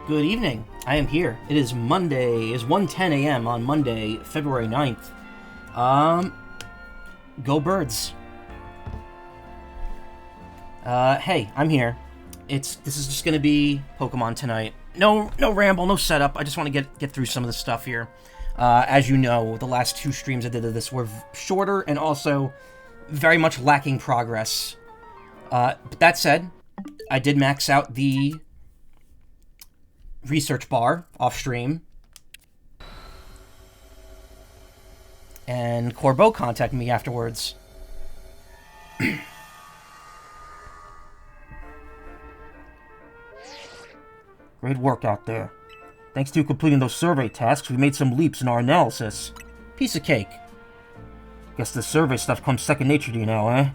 Good evening. I am here. It is Monday. It is 1:10 a.m. on Monday, February 9th. Go Birds. Hey, I'm here. This is just gonna be Pokemon tonight. No ramble, no setup. I just want to get through some of the stuff here. As you know, the last two streams I did of this were shorter and also very much lacking progress. But that said, I did max out the research bar off stream. And Corbeau contacted me afterwards. Great work out there. Thanks to completing those survey tasks, we made some leaps in our analysis. Piece of cake. Guess the survey stuff comes second nature to you now, eh?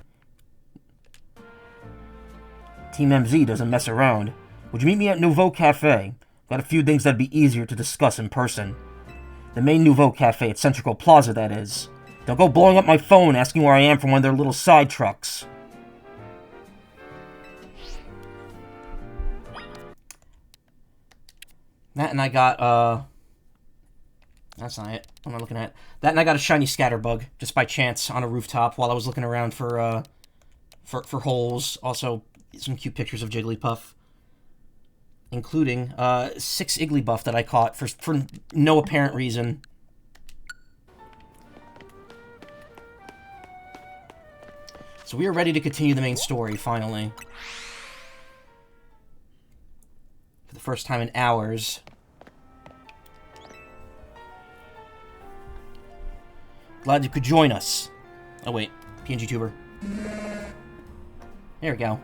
Team MZ doesn't mess around. Would you meet me at Nouveau Cafe? Got a few things that'd be easier to discuss in person. The main Nouveau Cafe at Centrical Plaza, that is. Don't go blowing up my phone asking where I am from one of their little side trucks. That and I got, that's not it. What am I looking at? That and I got a shiny Scatterbug, just by chance, on a rooftop while I was looking around for holes. Also, some cute pictures of Jigglypuff. Including, 6 Igglybuff that I caught for no apparent reason. So we are ready to continue the main story, finally. For the first time in hours. Glad you could join us. Oh wait, PNG Tuber. There we go.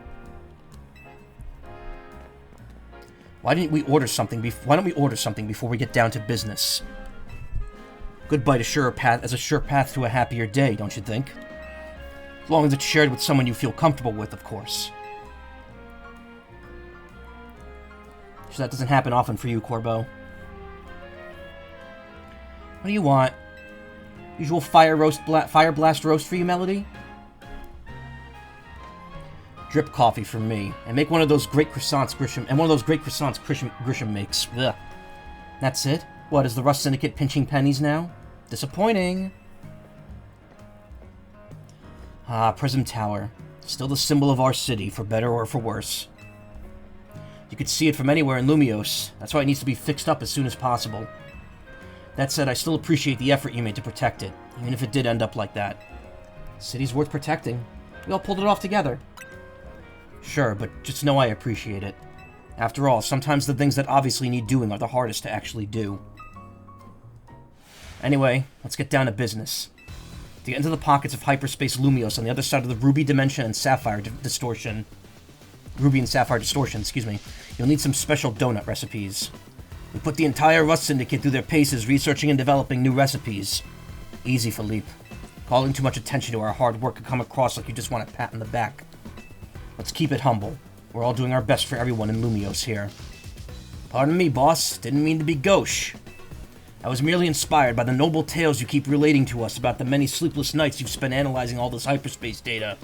Why don't we order something before we get down to business? Good bite as a sure path to a happier day, don't you think? As long as it's shared with someone you feel comfortable with, of course. So that doesn't happen often for you, Corbeau. What do you want? Usual fire blast roast for you, Melody? Drip coffee for me, and make one of those great croissants Grisham makes. Ugh. That's it? What, is the Rust Syndicate pinching pennies now? Disappointing. Ah, Prism Tower. Still the symbol of our city, for better or for worse. You could see it from anywhere in Lumios. That's why it needs to be fixed up as soon as possible. That said, I still appreciate the effort you made to protect it, even if it did end up like that. The city's worth protecting. We all pulled it off together. Sure, but just know I appreciate it. After all, sometimes the things that obviously need doing are the hardest to actually do. Anyway, let's get down to business. To get into the pockets of hyperspace Lumios on the other side of the Ruby Dimension and Sapphire Distortion... Ruby and Sapphire Distortion, excuse me. You'll need some special donut recipes. We put the entire Rust Syndicate through their paces researching and developing new recipes. Easy, Philippe. Calling too much attention to our hard work could come across like you just want a pat on the back. Let's keep it humble. We're all doing our best for everyone in Lumios here. Pardon me, boss. Didn't mean to be gauche. I was merely inspired by the noble tales you keep relating to us about the many sleepless nights you've spent analyzing all this hyperspace data.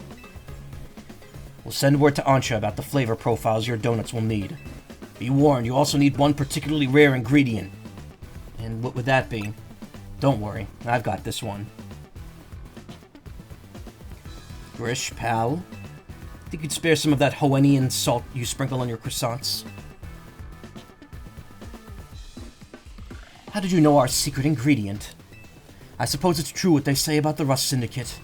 We'll send word to Ansha about the flavor profiles your donuts will need. Be warned, you also need one particularly rare ingredient. And what would that be? Don't worry, I've got this one. Grish, pal. Think you'd spare some of that Hoennian salt you sprinkle on your croissants? How did you know our secret ingredient? I suppose it's true what they say about the Rust Syndicate.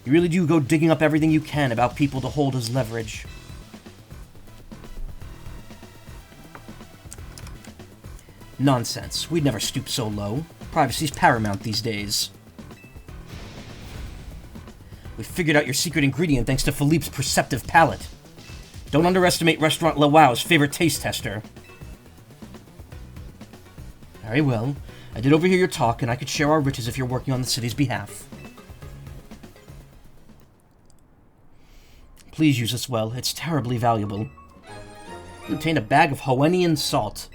You really do go digging up everything you can about people to hold as leverage. Nonsense. We'd never stoop so low. Privacy's paramount these days. We figured out your secret ingredient thanks to Philippe's perceptive palate. Don't underestimate Restaurant La Wow's favorite taste tester. Very well. I did overhear your talk, and I could share our riches if you're working on the city's behalf. Please use this well. It's terribly valuable. You obtained a bag of Hoennian salt.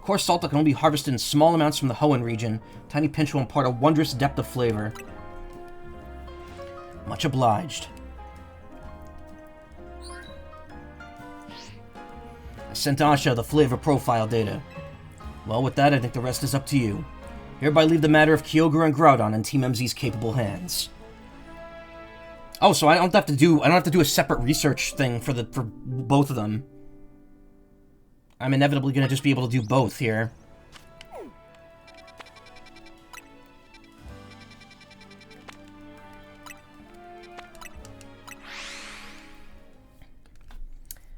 Coarse salt that can only be harvested in small amounts from the Hoenn region. Tiny pinch will impart a wondrous depth of flavor. Much obliged. sent Asha the flavor profile data. Well, with that, I think the rest is up to you. Hereby leave the matter of Kyogre and Groudon in Team MZ's capable hands. Oh, so I don't have to do a separate research thing for both of them. I'm inevitably gonna just be able to do both here.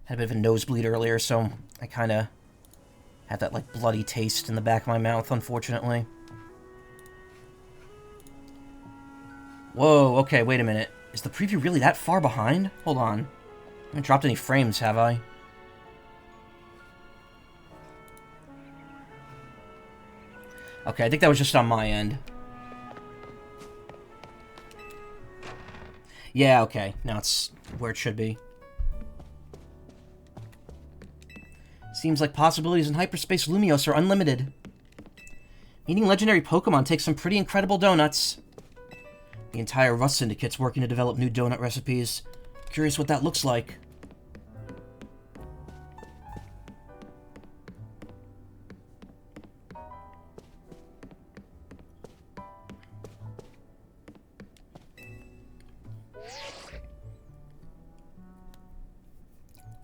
Had a bit of a nosebleed earlier, so I kind of had that, like, bloody taste in the back of my mouth, unfortunately. Whoa, okay, wait a minute. Is the preview really that far behind? Hold on. I haven't dropped any frames, have I? Okay, I think that was just on my end. Yeah, okay. Now it's where it should be. Seems like possibilities in Hyperspace Lumiose are unlimited. Meeting legendary Pokemon takes some pretty incredible donuts. The entire Rust Syndicate's working to develop new donut recipes. Curious what that looks like.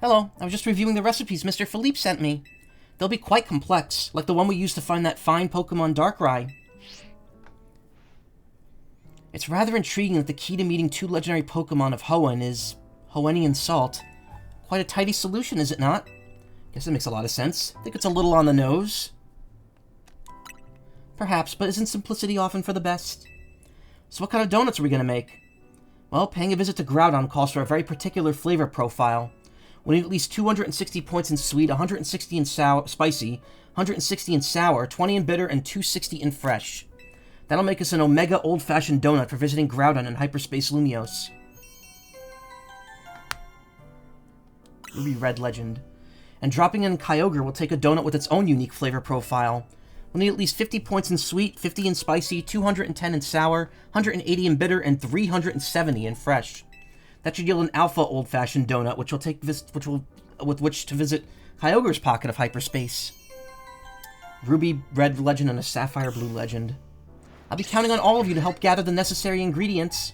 Hello, I was just reviewing the recipes Mr. Philippe sent me. They'll be quite complex, like the one we used to find that fine Pokemon Darkrai. It's rather intriguing that the key to meeting 2 legendary Pokemon of Hoenn is Hoennian salt. Quite a tidy solution, is it not? Guess that makes a lot of sense. Think it's a little on the nose. Perhaps, but isn't simplicity often for the best? So what kind of donuts are we going to make? Well, paying a visit to Groudon calls for a very particular flavor profile. We need at least 260 points in sweet, 160 in spicy, 160 in sour, 20 in bitter, and 260 in fresh. That'll make us an Omega old-fashioned donut for visiting Groudon in Hyperspace Lumiose. Ruby Red Legend. And dropping in Kyogre will take a donut with its own unique flavor profile. We'll need at least 50 points in sweet, 50 in spicy, 210 in sour, 180 in bitter, and 370 in fresh. That should yield an alpha old-fashioned donut, with which to visit Kyogre's pocket of hyperspace. Ruby Red Legend and a Sapphire Blue Legend. I'll be counting on all of you to help gather the necessary ingredients.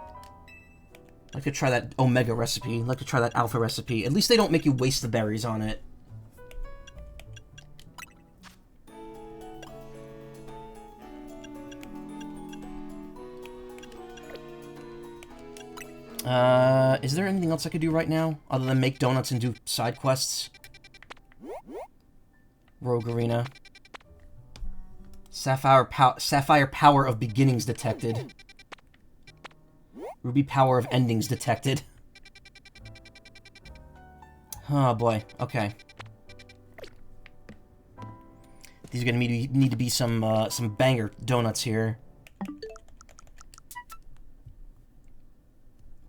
I'd like to try that Omega recipe. I'd like to try that Alpha recipe. At least they don't make you waste the berries on it. Is there anything else I could do right now? Other than make donuts and do side quests? Rogue Arena. Sapphire Power of Beginnings detected. Ruby Power of Endings detected. Oh boy, okay. These are gonna need to be some banger donuts here.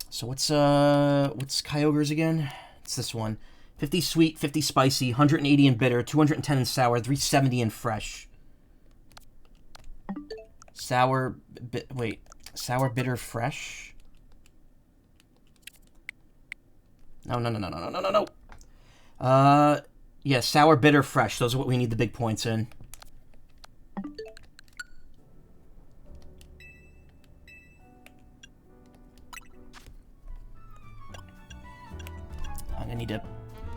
So what's Kyogre's again? It's this one. 50 sweet, 50 spicy, 180 in bitter, 210 in sour, 370 in fresh. Sour, bitter, fresh? No. Yeah, sour, bitter, fresh. Those are what we need the big points in. I'm gonna need to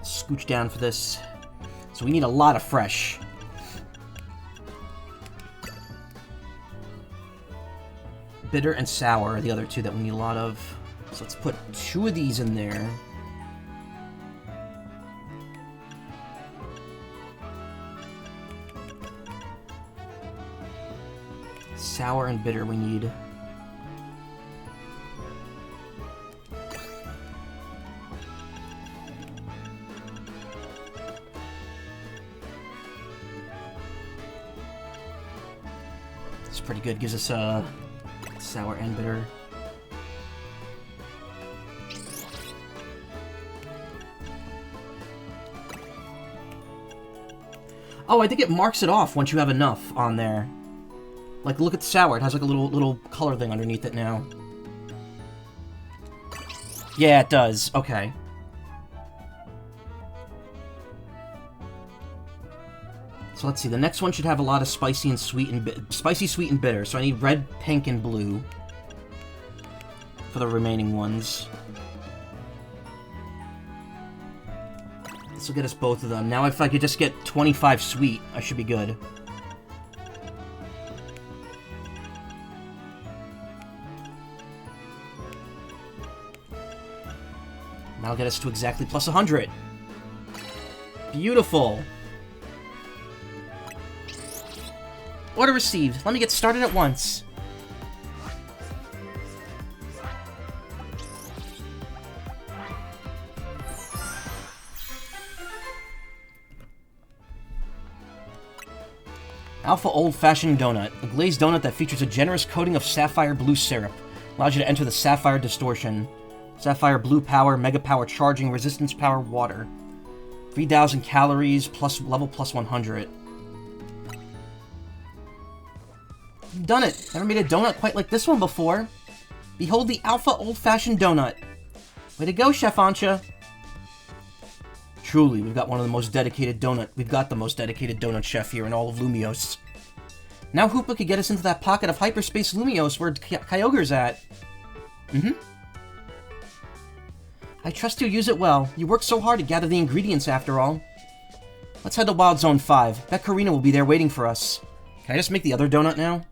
scooch down for this. So we need a lot of fresh. Bitter and sour are the other two that we need a lot of. So let's put 2 of these in there. Sour and bitter we need. It's pretty good. Gives us a sour and bitter. Oh, I think it marks it off once you have enough on there. Like, look at the sour. It has like a little color thing underneath it now. Yeah, it does. Okay. So let's see, the next one should have a lot of spicy and sweet and spicy, sweet, and bitter. So I need red, pink, and blue for the remaining ones. This will get us both of them. Now if I could just get 25 sweet, I should be good. That'll get us to exactly plus 100. Beautiful. Order received. Let me get started at once. Alpha Old Fashioned Donut. A glazed donut that features a generous coating of sapphire blue syrup. Allows you to enter the sapphire distortion. Sapphire blue power, mega power charging, resistance power, water. 3,000 calories, plus level plus 100. You've done it! Never made a donut quite like this one before. Behold the Alpha Old Fashioned Donut. Way to go, Chef Ancha. Truly, we've got the most dedicated donut chef here in all of Lumios. Now Hoopa could get us into that pocket of hyperspace Lumios where Kyogre's at. I trust you'll use it well. You worked so hard to gather the ingredients after all. Let's head to Wild Zone 5. Bet Karina will be there waiting for us. Can I just make the other donut now?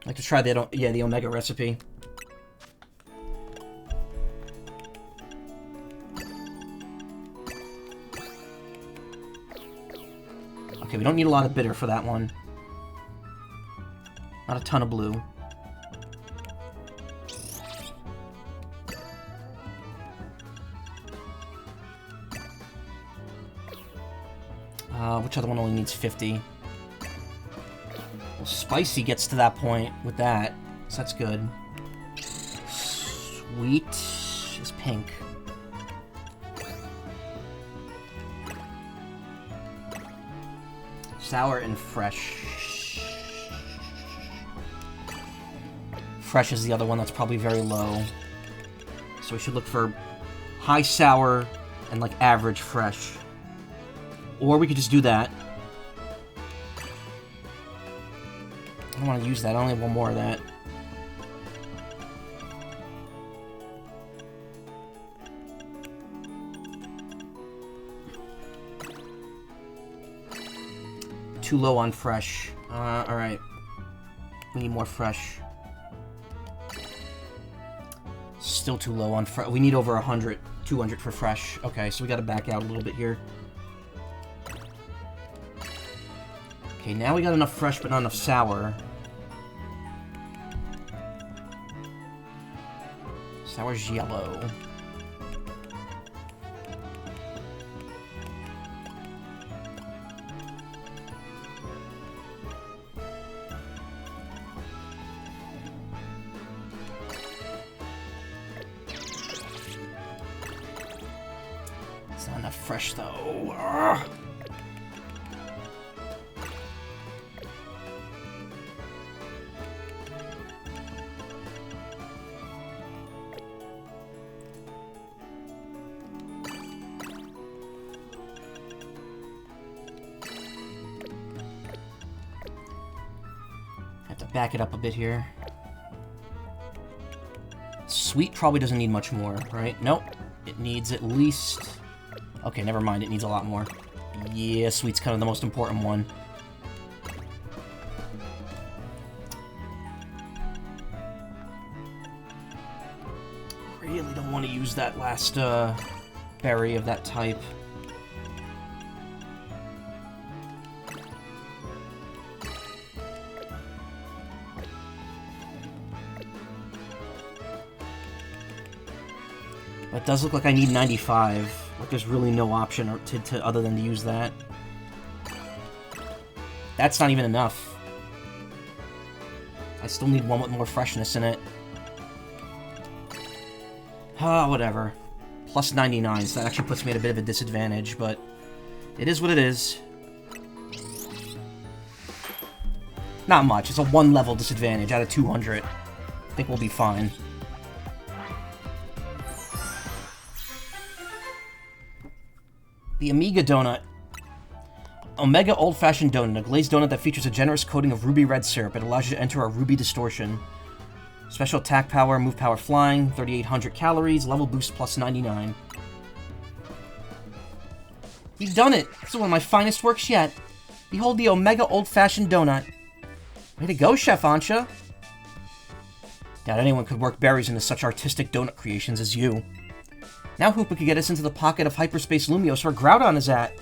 I'd like to try the Omega recipe. Okay, we don't need a lot of bitter for that one. Not a ton of blue. Which other one only needs 50? Well, spicy gets to that point with that, so that's good. Sweet is pink. Sour and fresh. Fresh is the other one that's probably very low. So we should look for high sour and like average fresh. Or we could just do that. I don't want to use that. I only have one more of that. Too low on fresh. Alright. We need more fresh. Still too low on fresh. We need over 100. 200 for fresh. Okay, so we gotta back out a little bit here. Okay, now we got enough fresh, but not enough sour. Sour's yellow. It's not enough fresh, though. Ugh. Back it up a bit here. Sweet probably doesn't need much more, right? Nope. It needs at least... Okay, never mind. It needs a lot more. Yeah, sweet's kind of the most important one. Really don't want to use that last berry of that type. It does look like I need 95. Like there's really no option other than to use that. That's not even enough. I still need one with more freshness in it. Whatever. Plus 99, so that actually puts me at a bit of a disadvantage, but it is what it is. Not much. It's a 1-level disadvantage out of 200. I think we'll be fine. The Amiga Donut. Omega Old-Fashioned Donut, a glazed donut that features a generous coating of ruby red syrup. It allows you to enter a ruby distortion. Special attack power, move power flying, 3,800 calories, level boost plus 99. You've done it! This is one of my finest works yet. Behold the Omega Old-Fashioned Donut. Way to go, Chef Ansha. Doubt anyone could work berries into such artistic donut creations as you. Now Hoopa could get us into the pocket of hyperspace Lumios where Groudon is at.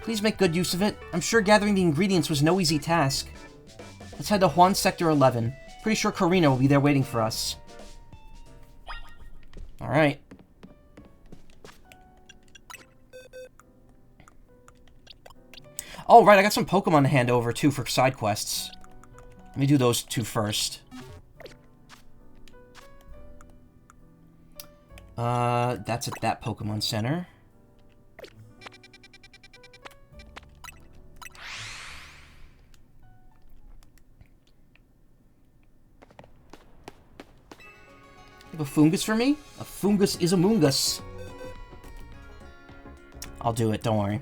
Please make good use of it. I'm sure gathering the ingredients was no easy task. Let's head to Juan Sector 11. Pretty sure Karina will be there waiting for us. Alright. Oh, right, I got some Pokemon to hand over, too, for side quests. Let me do those two first. That's at that Pokemon Center. You have a Fungus for me? A Fungus is a Moongus. I'll do it, don't worry.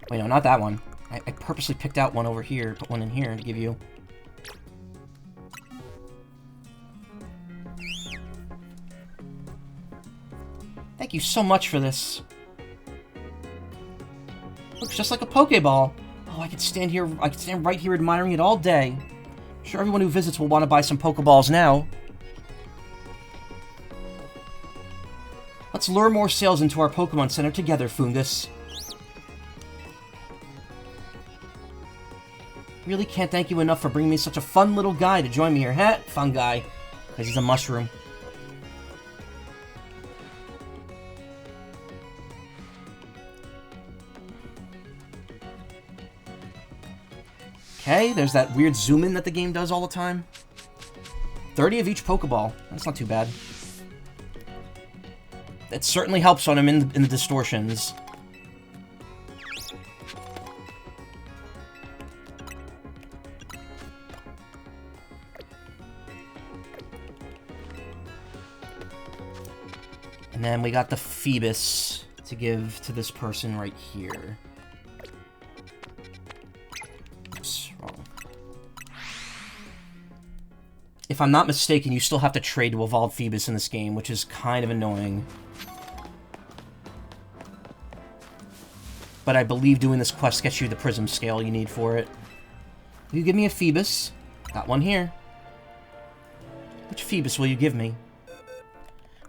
Wait, no, not that one. I purposely picked out one over here, put one in here to give you. Thank you so much for this. Looks just like a Pokeball. Oh, I could stand right here admiring it all day. I'm sure everyone who visits will want to buy some Pokeballs now. Let's lure more sales into our Pokemon Center together, Fungus. Really can't thank you enough for bringing me such a fun little guy to join me here. Heh, fun guy. Because he's a mushroom. Okay, there's that weird zoom in that the game does all the time. 30 of each Pokeball. That's not too bad. It certainly helps on him in the distortions. And then we got the Phoebus to give to this person right here. Oops, wrong. If I'm not mistaken, you still have to trade to evolve Phoebus in this game, which is kind of annoying. But I believe doing this quest gets you the Prism Scale you need for it. Will you give me a Phoebus? Got one here. Which Phoebus will you give me?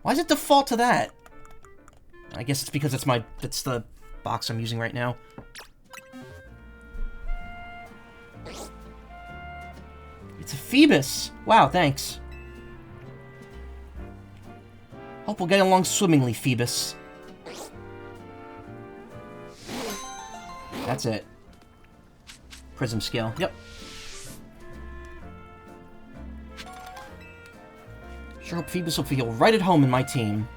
Why does it default to that? I guess it's because it's the box I'm using right now. It's a Phoebus! Wow, thanks. Hope we'll get along swimmingly, Phoebus. That's it. Prism Scale, yep. Sure hope Phoebus will feel right at home in my team.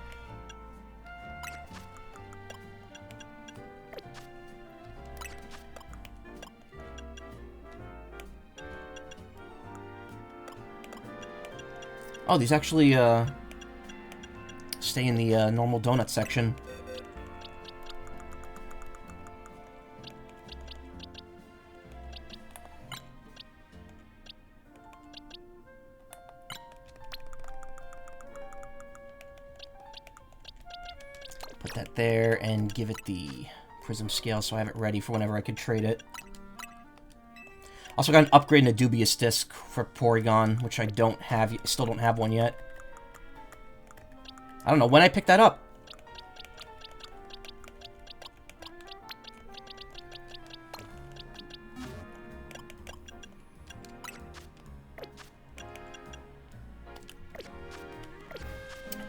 Oh, these actually, stay in the, normal donut section. Put that there and give it the Prism Scale so I have it ready for whenever I could trade it. Also got an upgrade and a Dubious Disc for Porygon, which I don't have, still don't have one yet. I don't know when I picked that up.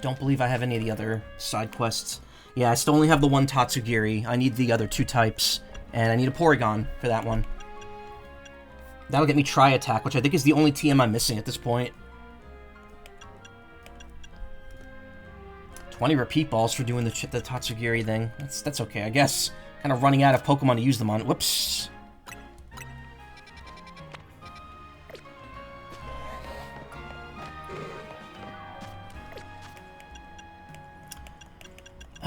Don't believe I have any of the other side quests. Yeah, I still only have the one Tatsugiri. I need the other two types, and I need a Porygon for that one. That'll get me Tri-Attack, which I think is the only TM I'm missing at this point. 20 repeat balls for doing the Tatsugiri thing. That's okay, I guess. Kind of running out of Pokemon to use them on. Whoops.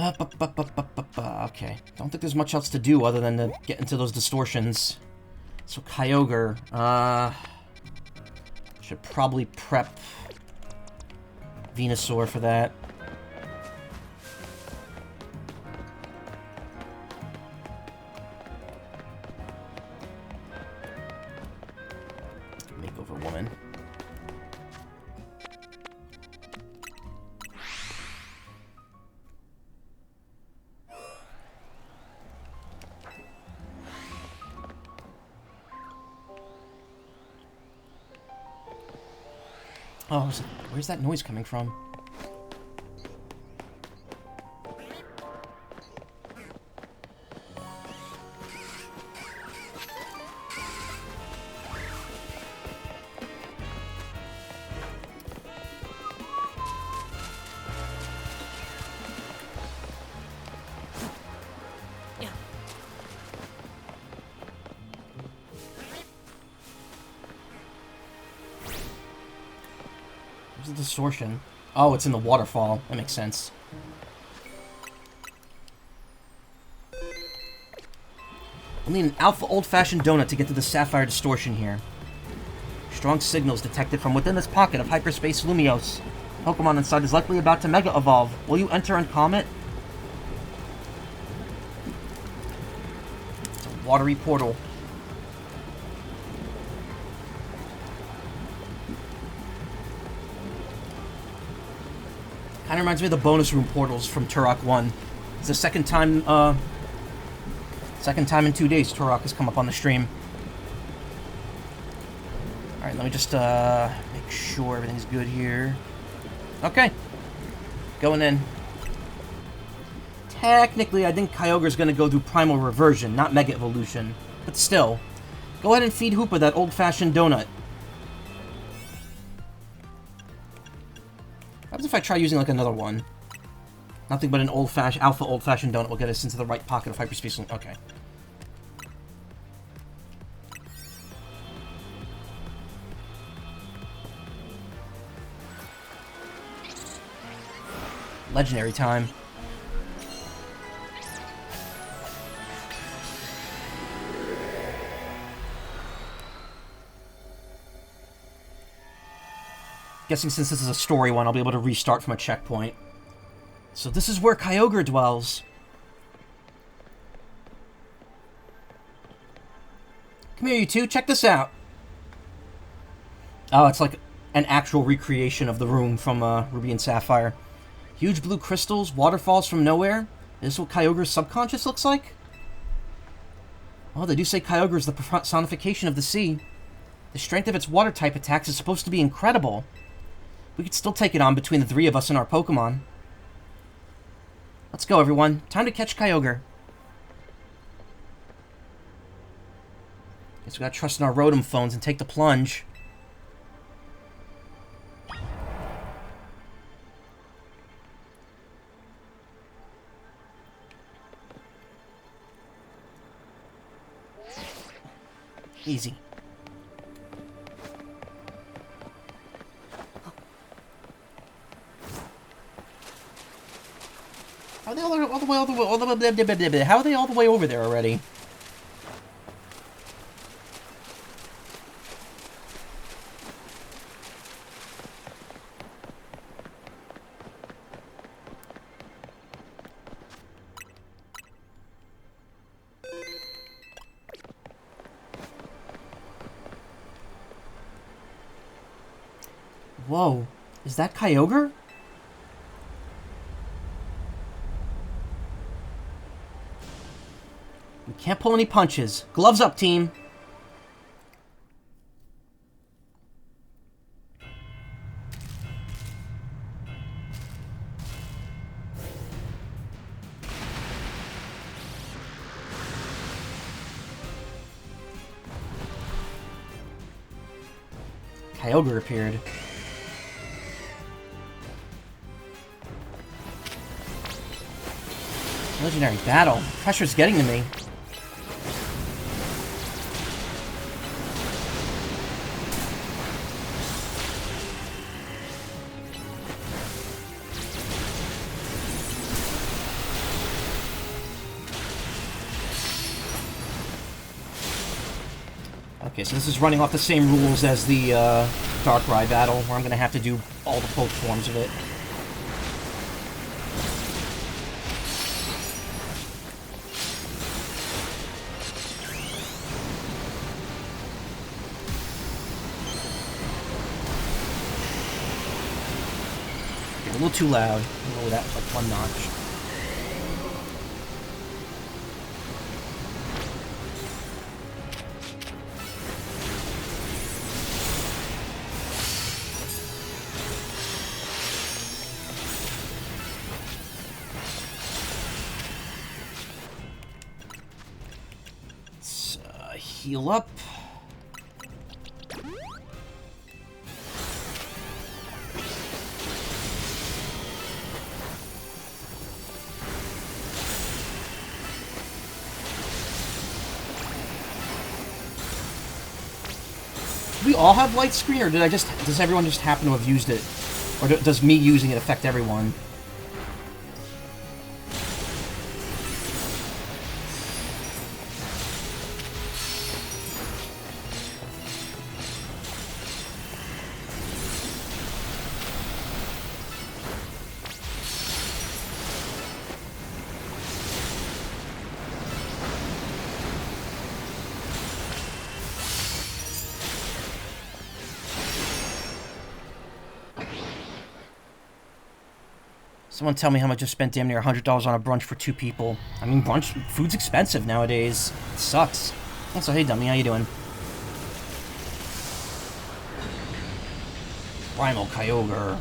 Okay. Don't think there's much else to do other than to get into those distortions. So, Kyogre. Should probably prep Venusaur for that. Makeover Woman. Oh, where's that noise coming from? Where's the distortion? Oh, it's in the waterfall. That makes sense. We'll need an alpha old-fashioned donut to get to the Sapphire distortion here. Strong signals detected from within this pocket of hyperspace Lumiose. Pokemon inside is likely about to Mega Evolve. Will you enter and calm it? It's a watery portal. Kind of reminds me of the bonus room portals from Turok 1. It's the second time in 2 days Turok has come up on the stream. Alright, let me just make sure everything's good here. Okay. Going in. Technically, I think Kyogre's going to go through Primal Reversion, not Mega Evolution. But still. Go ahead and feed Hoopa that old-fashioned donut. What happens if I try using, like, another one? Nothing but an alpha old-fashioned donut will get us into the right pocket of hyperspace. Okay. Legendary time. Guessing since this is a story one, I'll be able to restart from a checkpoint. So this is where Kyogre dwells. Come here, you two. Check this out. Oh, it's like an actual recreation of the room from Ruby and Sapphire. Huge blue crystals, waterfalls from nowhere. Is this what Kyogre's subconscious looks like? Well, they do say Kyogre is the personification of the sea. The strength of its water-type attacks is supposed to be incredible. We could still take it on between the three of us and our Pokemon. Let's go, everyone. Time to catch Kyogre. Guess we gotta trust in our Rotom phones and take the plunge. Easy. How are they how are they all the way over there already? Whoa, is that Kyogre? We can't pull any punches. Gloves up, team. Kyogre appeared. Legendary battle. Pressure's getting to me. Okay, so this is running off the same rules as the Darkrai battle, where I'm going to have to do all the both forms of it. A little too loud. Lower that like one notch. Let's heal up. Do we all have light screen, or does everyone just happen to have used it? Or does me using it affect everyone? Someone tell me how much I spent damn near $100 on a brunch for 2 people. I mean, food's expensive nowadays. It sucks. Also, hey dummy, how you doing? Primal Kyogre.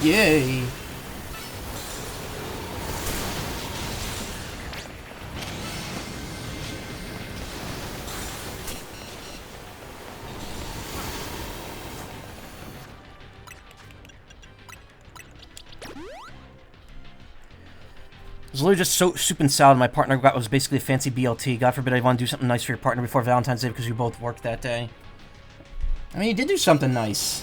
Yay! It was literally just soup and salad. My partner got was basically a fancy BLT. God forbid I want to do something nice for your partner before Valentine's Day because we both worked that day. I mean, you did do something nice.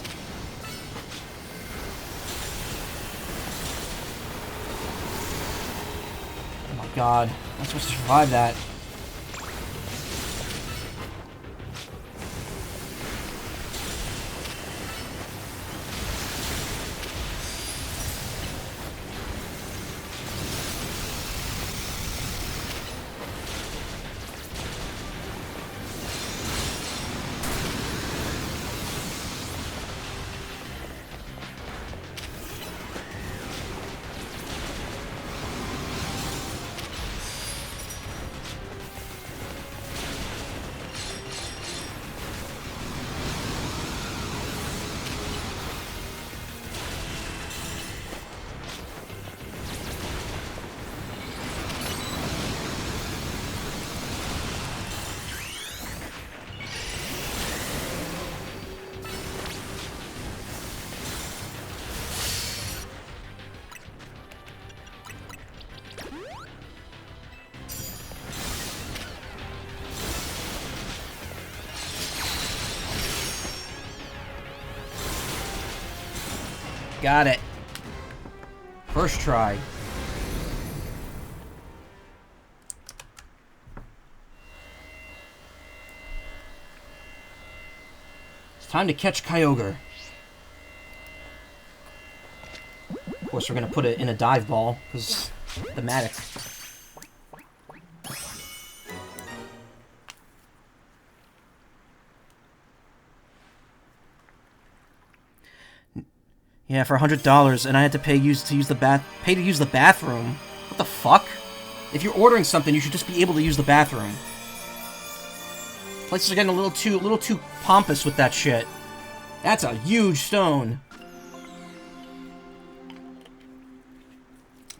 Oh my god. I'm supposed to survive that. Got it. First try. It's time to catch Kyogre. course, we're gonna put it in a dive ball, because thematic. Yeah, for $100, and I had to pay to use the bathroom. What the fuck? If you're ordering something, you should just be able to use the bathroom. Places are getting a little too pompous with that shit. That's a huge stone.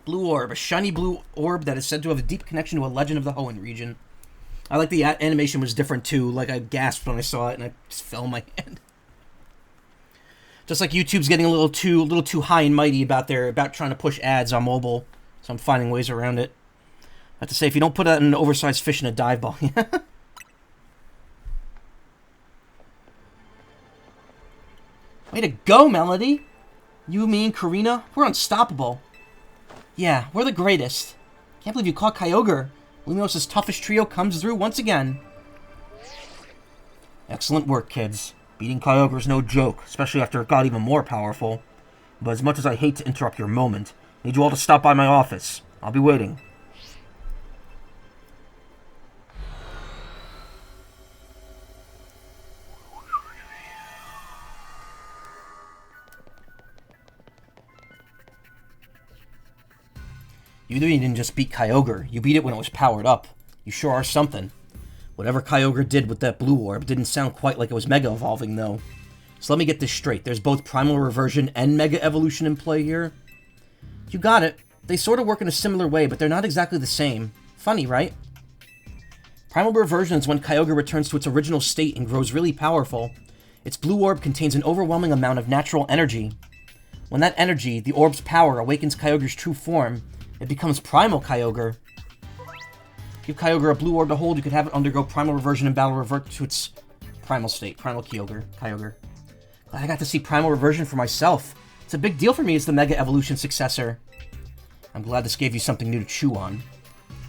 Blue orb, a shiny blue orb that is said to have a deep connection to a legend of the Hoenn region. I like the animation was different too. Like I gasped when I saw it, and I just fell in my hand. Just like YouTube's getting a little too high and mighty about trying to push ads on mobile, so I'm finding ways around it. I have to say, if you don't put out an oversized fish in a dive ball, way to go, Melody! You, me, and Karina, we're unstoppable. Yeah, we're the greatest. Can't believe you caught Kyogre. Lumiose' toughest trio comes through once again. Excellent work, kids. Beating Kyogre is no joke, especially after it got even more powerful. But as much as I hate to interrupt your moment, I need you all to stop by my office. I'll be waiting. You didn't just beat Kyogre, you beat it when it was powered up. You sure are something. Whatever Kyogre did with that blue orb didn't sound quite like it was Mega Evolving, though. So let me get this straight. There's both Primal Reversion and Mega Evolution in play here. You got it. They sort of work in a similar way, but they're not exactly the same. Funny, right? Primal Reversion is when Kyogre returns to its original state and grows really powerful. Its blue orb contains an overwhelming amount of natural energy. When that energy, the orb's power, awakens Kyogre's true form, it becomes Primal Kyogre. Give Kyogre a blue orb to hold, you could have it undergo Primal Reversion and battle revert to its primal state. Primal Kyogre. Glad I got to see Primal Reversion for myself. It's a big deal for me as the Mega Evolution successor. I'm glad this gave you something new to chew on.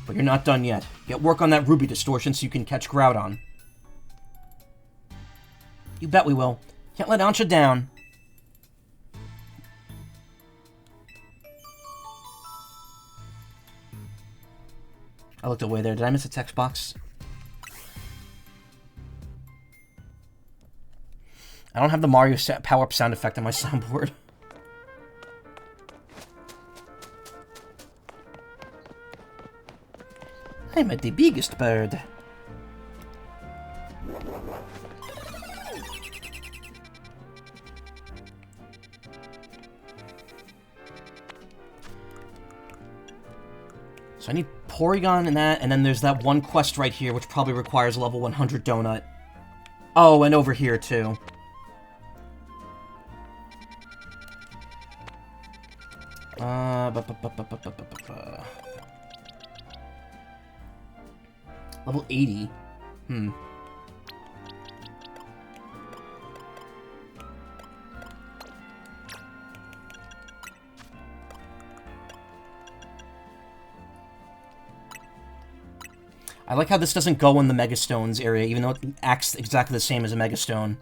But you're not done yet. Get work on that Ruby distortion so you can catch Groudon. You bet we will. Can't let Ansha down. I looked away there. Did I miss a text box? I don't have the Mario power-up sound effect on my soundboard. I'm the biggest bird. So I need Porygon and that, and then there's that one quest right here, which probably requires a level 100 donut. Oh, and over here, too. Level 80. I like how this doesn't go in the Megastones area, even though it acts exactly the same as a Megastone.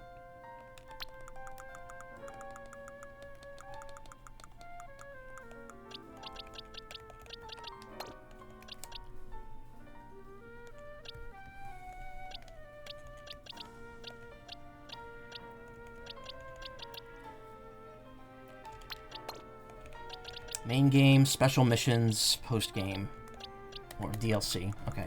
Main game, special missions, post-game. Or DLC. Okay.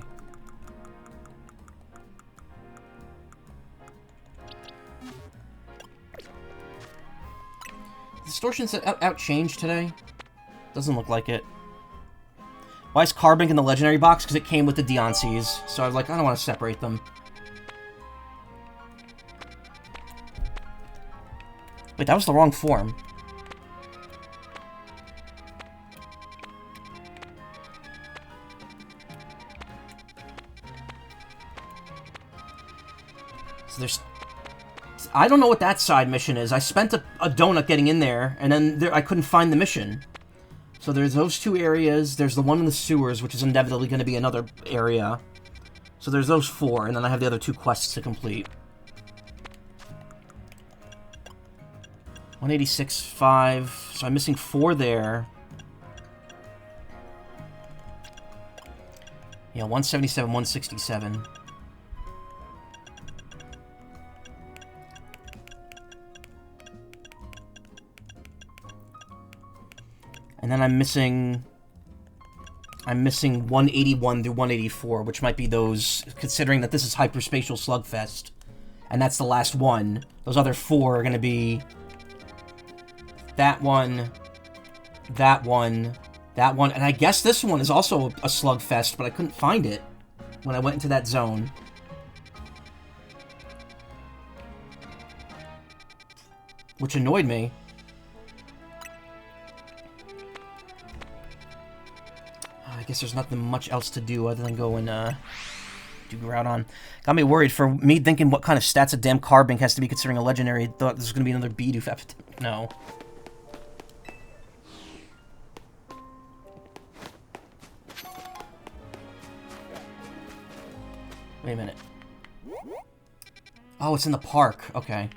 Distortion's out changed today? Doesn't look like it. Why is Carbink in the Legendary box? Because it came with the Deonceys. So I was like, I don't want to separate them. Wait, that was the wrong form. So there's... I don't know what that side mission is. I spent a donut getting in there, and then I couldn't find the mission. So there's those two areas. There's the one in the sewers, which is inevitably going to be another area. So there's those four, and then I have the other two quests to complete. 186.5. So I'm missing 4 there. Yeah, 177, 167. And then I'm missing 181 through 184, which might be those, considering that this is Hyperspatial Slugfest. And that's the last one. Those other 4 are going to be that one, that one, that one. And I guess this one is also a Slugfest, but I couldn't find it when I went into that zone. Which annoyed me. I guess there's nothing much else to do other than go and do Groudon. Got me worried for me thinking what kind of stats a damn Carbink has to be considering a legendary. Thought this was going to be another Bidoof epidemic. No. Wait a minute. Oh, it's in the park. Okay.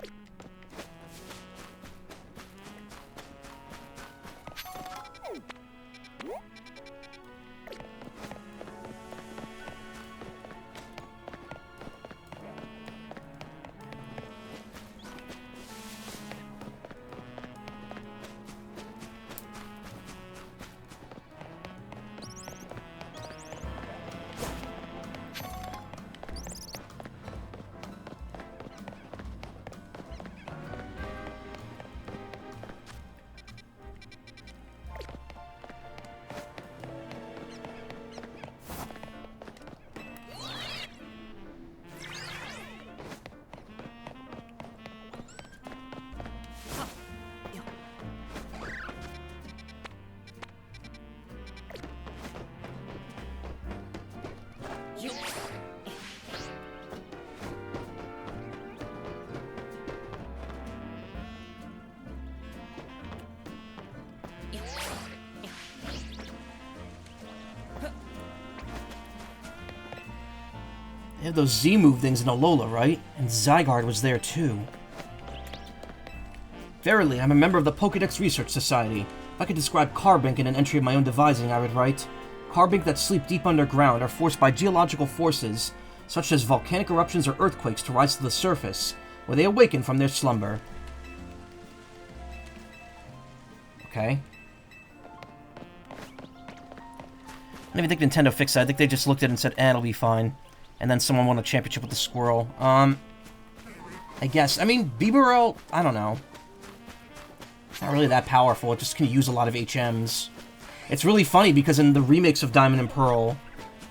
They have those Z-move things in Alola, right? And Zygarde was there too. Verily, I'm a member of the Pokédex Research Society. If I could describe Carbink in an entry of my own devising, I would write, Carbink that sleep deep underground are forced by geological forces, such as volcanic eruptions or earthquakes, to rise to the surface, where they awaken from their slumber. Okay. I don't even think Nintendo fixed that. I think they just looked at it and said, it'll be fine. And then someone won a championship with the squirrel. I guess. I mean, Bibarel, I don't know. It's not really that powerful. It just can use a lot of HMs. It's really funny because in the remakes of Diamond and Pearl,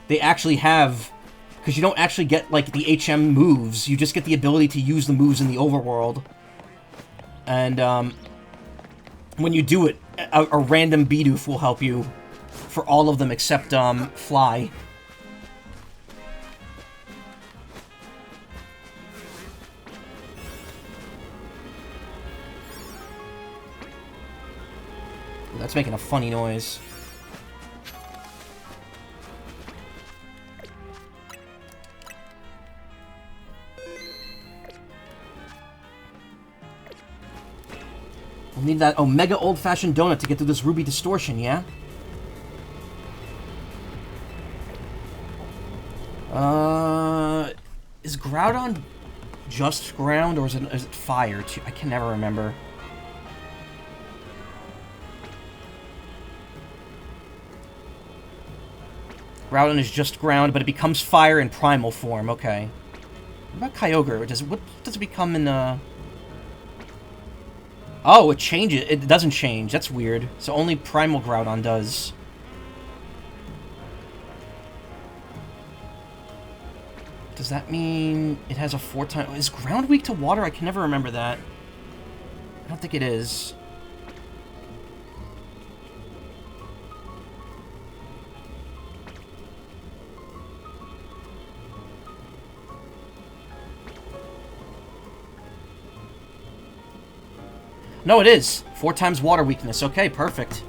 they actually have... Because you don't actually get, like, the HM moves. You just get the ability to use the moves in the overworld. And, when you do it, a random Bidoof will help you for all of them except, Fly. That's making a funny noise. We'll need that Omega old-fashioned donut to get through this Ruby distortion, yeah? Is Groudon just ground, or is it fire, too? I can never remember. Groudon is just ground, but it becomes fire in primal form. Okay. What about Kyogre? What does it become in Oh, it changes. It doesn't change. That's weird. So only primal Groudon does. Does that mean it has a 4-time... Is ground weak to water? I can never remember that. I don't think it is. No, it is. 4 times water weakness. Okay, perfect.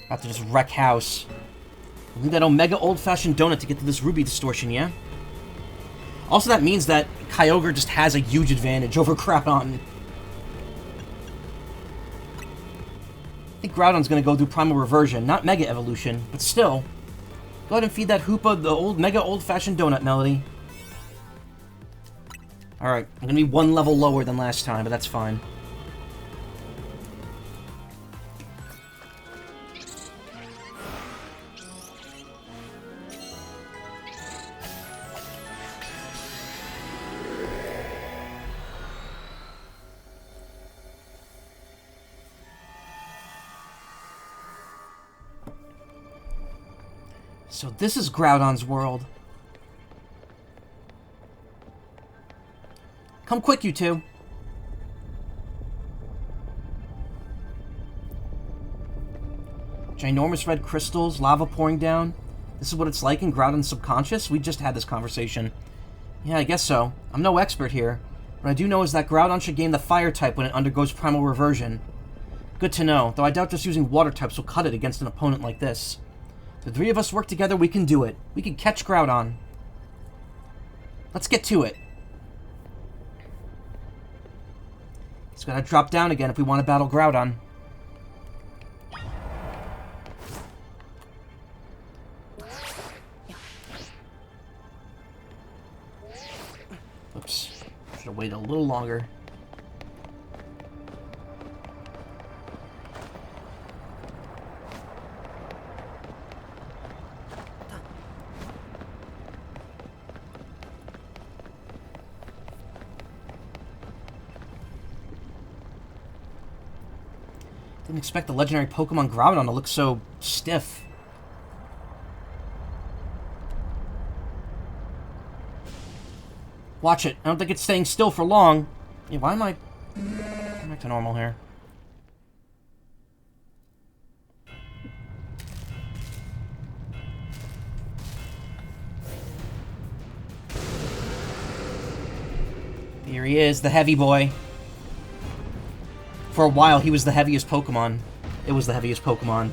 About to just wreck house. We'll need that Omega old-fashioned donut to get to this Ruby distortion, yeah? Also, that means that Kyogre just has a huge advantage over Groudon. I think Groudon's going to go do Primal Reversion, not Mega Evolution, but still. Go ahead and feed that Hoopa the Mega old-fashioned donut melody. Alright, I'm going to be one level lower than last time, but that's fine. So this is Groudon's world. Come quick, you two. Ginormous red crystals, lava pouring down. This is what it's like in Groudon's subconscious? We just had this conversation. Yeah, I guess so. I'm no expert here. What I do know is that Groudon should gain the fire type when it undergoes primal reversion. Good to know, though I doubt just using water types will cut it against an opponent like this. If the three of us work together, we can do it. We can catch Groudon. Let's get to it. He's gotta drop down again if we want to battle Groudon. Oops. Should have waited a little longer. Didn't expect the legendary Pokemon Groudon to look so stiff. Watch it. I don't think it's staying still for long. Yeah, why am I... I'm back to normal here. Here he is, the heavy boy. For a while, he was the heaviest Pokemon. It was the heaviest Pokemon.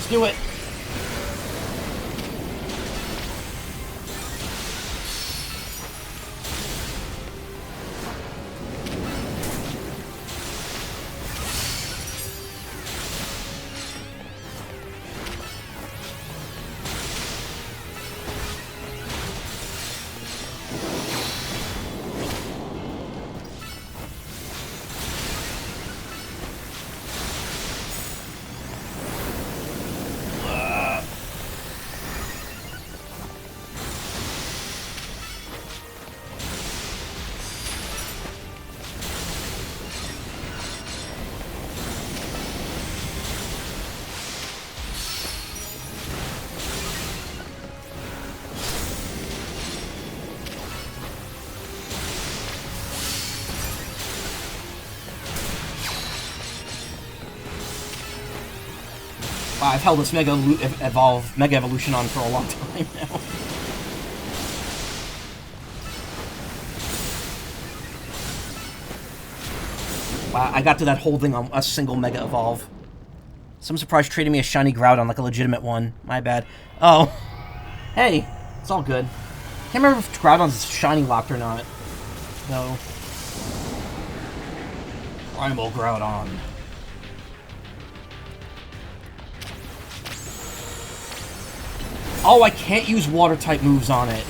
Do it. I've held this Mega Evolution on for a long time now. Wow, I got to that holding on a single Mega Evolve. So I'm surprised trading me a shiny Groudon like a legitimate one. My bad. Oh. Hey, it's all good. Can't remember if Groudon's shiny locked or not. No. Primal Groudon. Oh, I can't use water-type moves on it.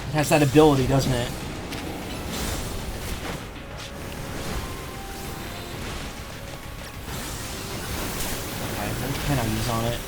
It has that ability, doesn't it? Okay, what can I use on it?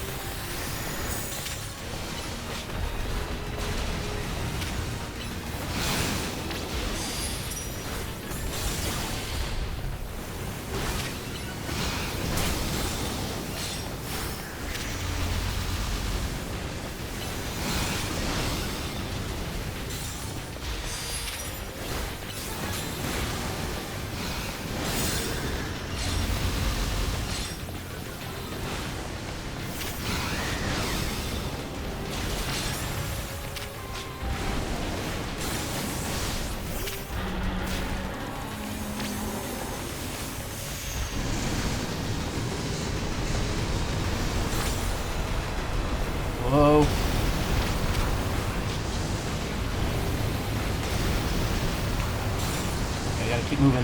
we gotta keep moving. I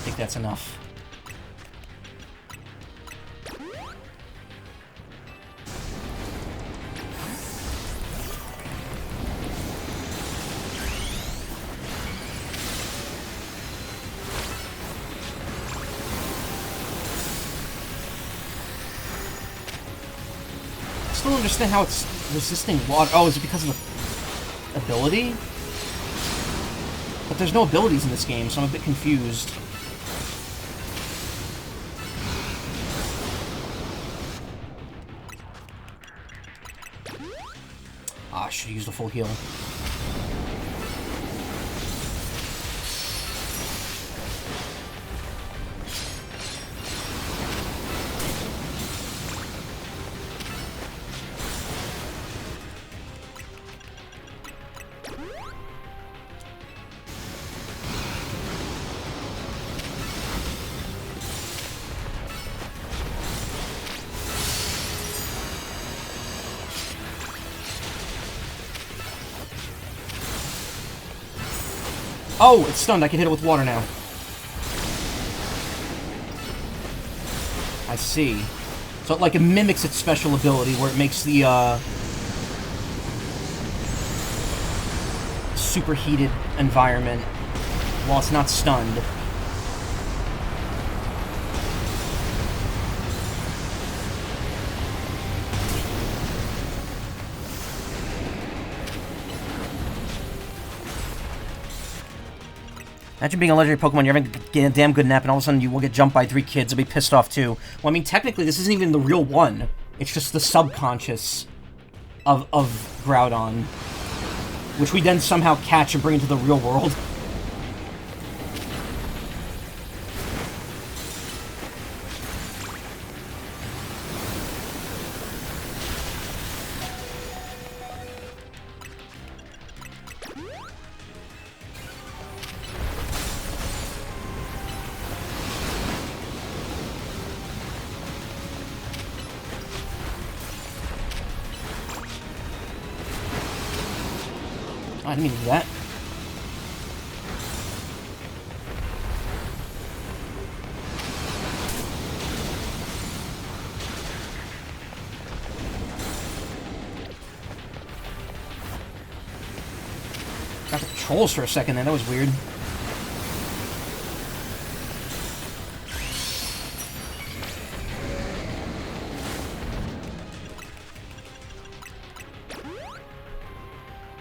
think that's enough. I still don't understand how it's resisting water. Oh, is it because of the ability? But there's no abilities in this game, so I'm a bit confused. Ah, I should have used a full heal. Oh, it's stunned. I can hit it with water now. I see. So it, like, it mimics its special ability, where it makes the, superheated environment while it's not stunned. Imagine being a legendary Pokemon, you're having a damn good nap, and all of a sudden you will get jumped by 3 kids. They'll be pissed off, too. Well, I mean, technically, this isn't even the real one. It's just the subconscious of Groudon, which we then somehow catch and bring into the real world. I didn't mean to do that. Got the controls for a second there, that was weird.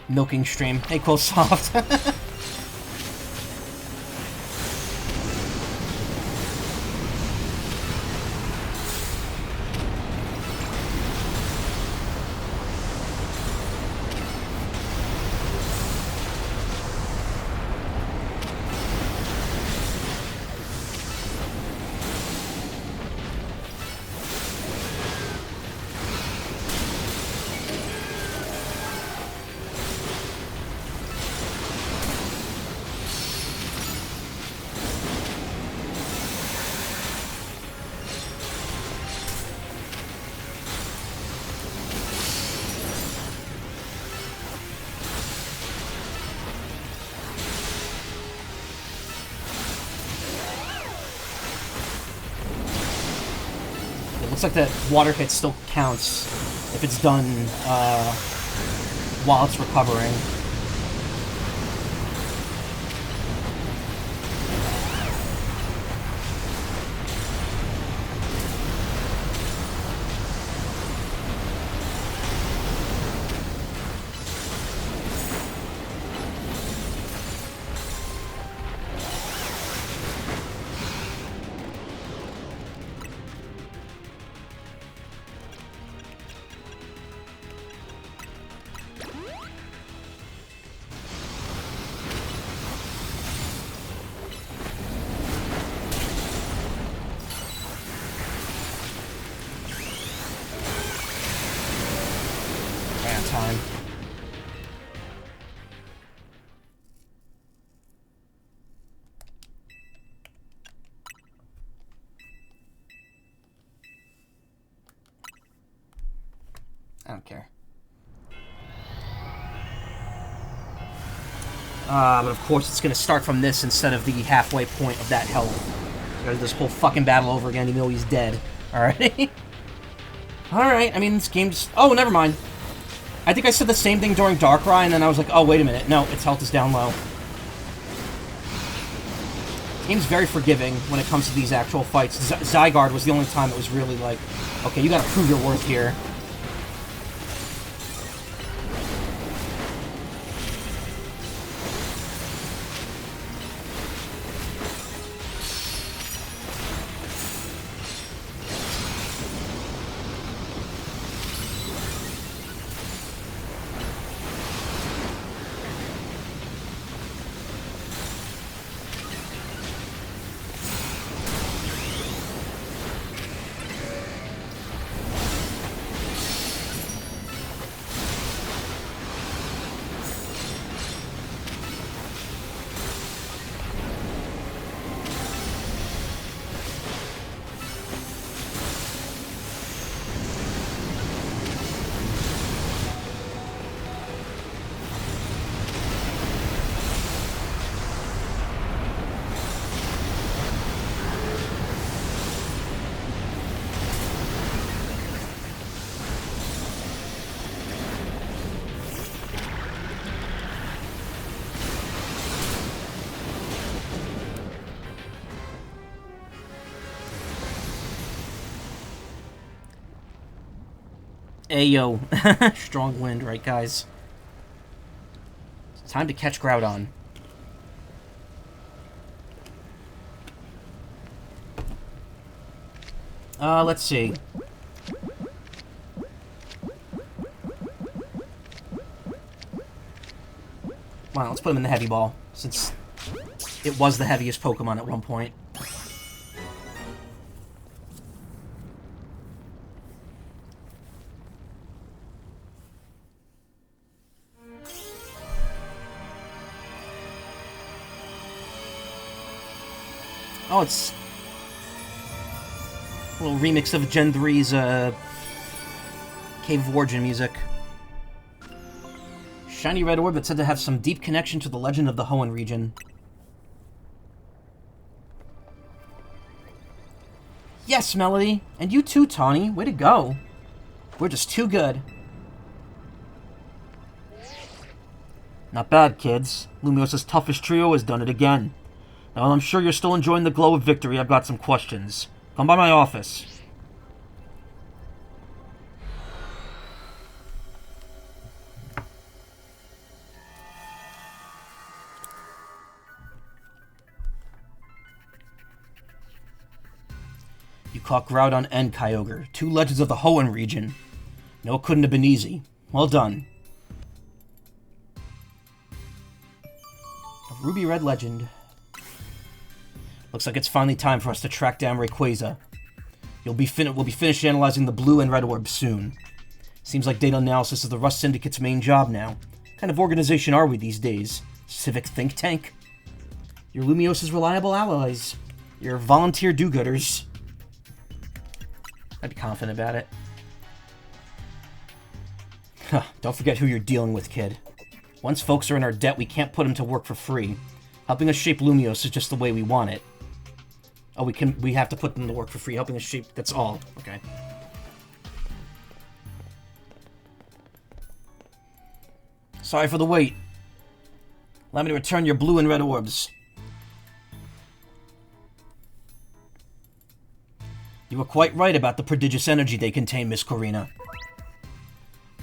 Milking stream. Hey, cool soft. Looks like that water hit still counts if it's done while it's recovering. But of course it's going to start from this instead of the halfway point of that health. Gotta do this whole fucking battle over again even though he's dead. Alright? Alright, I mean, this game just... Oh, never mind. I think I said the same thing during Darkrai, and then I was like, oh, wait a minute. No, its health is down low. The game's very forgiving when it comes to these actual fights. Zygarde was the only time it was really like, okay, you gotta prove your worth here. Ayo. Strong wind, right, guys? It's time to catch Groudon. Let's see. Wow, let's put him in the Heavy Ball, since it was the heaviest Pokemon at one point. Oh, it's a little remix of Gen 3's Cave of Origin music. Shiny red orb that's said to have some deep connection to the legend of the Hoenn region. Yes, Melody! And you too, Tawny. Way to go. We're just too good. Not bad, kids. Lumios's toughest trio has done it again. Now, while I'm sure you're still enjoying the glow of victory, I've got some questions. Come by my office. You caught Groudon and Kyogre, two legends of the Hoenn region. No, it couldn't have been easy. Well done. A ruby red legend. Looks like it's finally time for us to track down Rayquaza. We'll be finished analyzing the blue and red orbs soon. Seems like data analysis is the Rust Syndicate's main job now. What kind of organization are we these days? Civic think tank? You're Lumios's reliable allies. You're volunteer do-gooders. I'd be confident about it. Huh, don't forget who you're dealing with, kid. Once folks are in our debt, we can't put them to work for free. Helping us shape Lumios is just the way we want it. Oh, we have to put them to work for free. Helping us shape, that's all. Okay. Sorry for the wait. Allow me to return your blue and red orbs. You were quite right about the prodigious energy they contain, Miss Corina.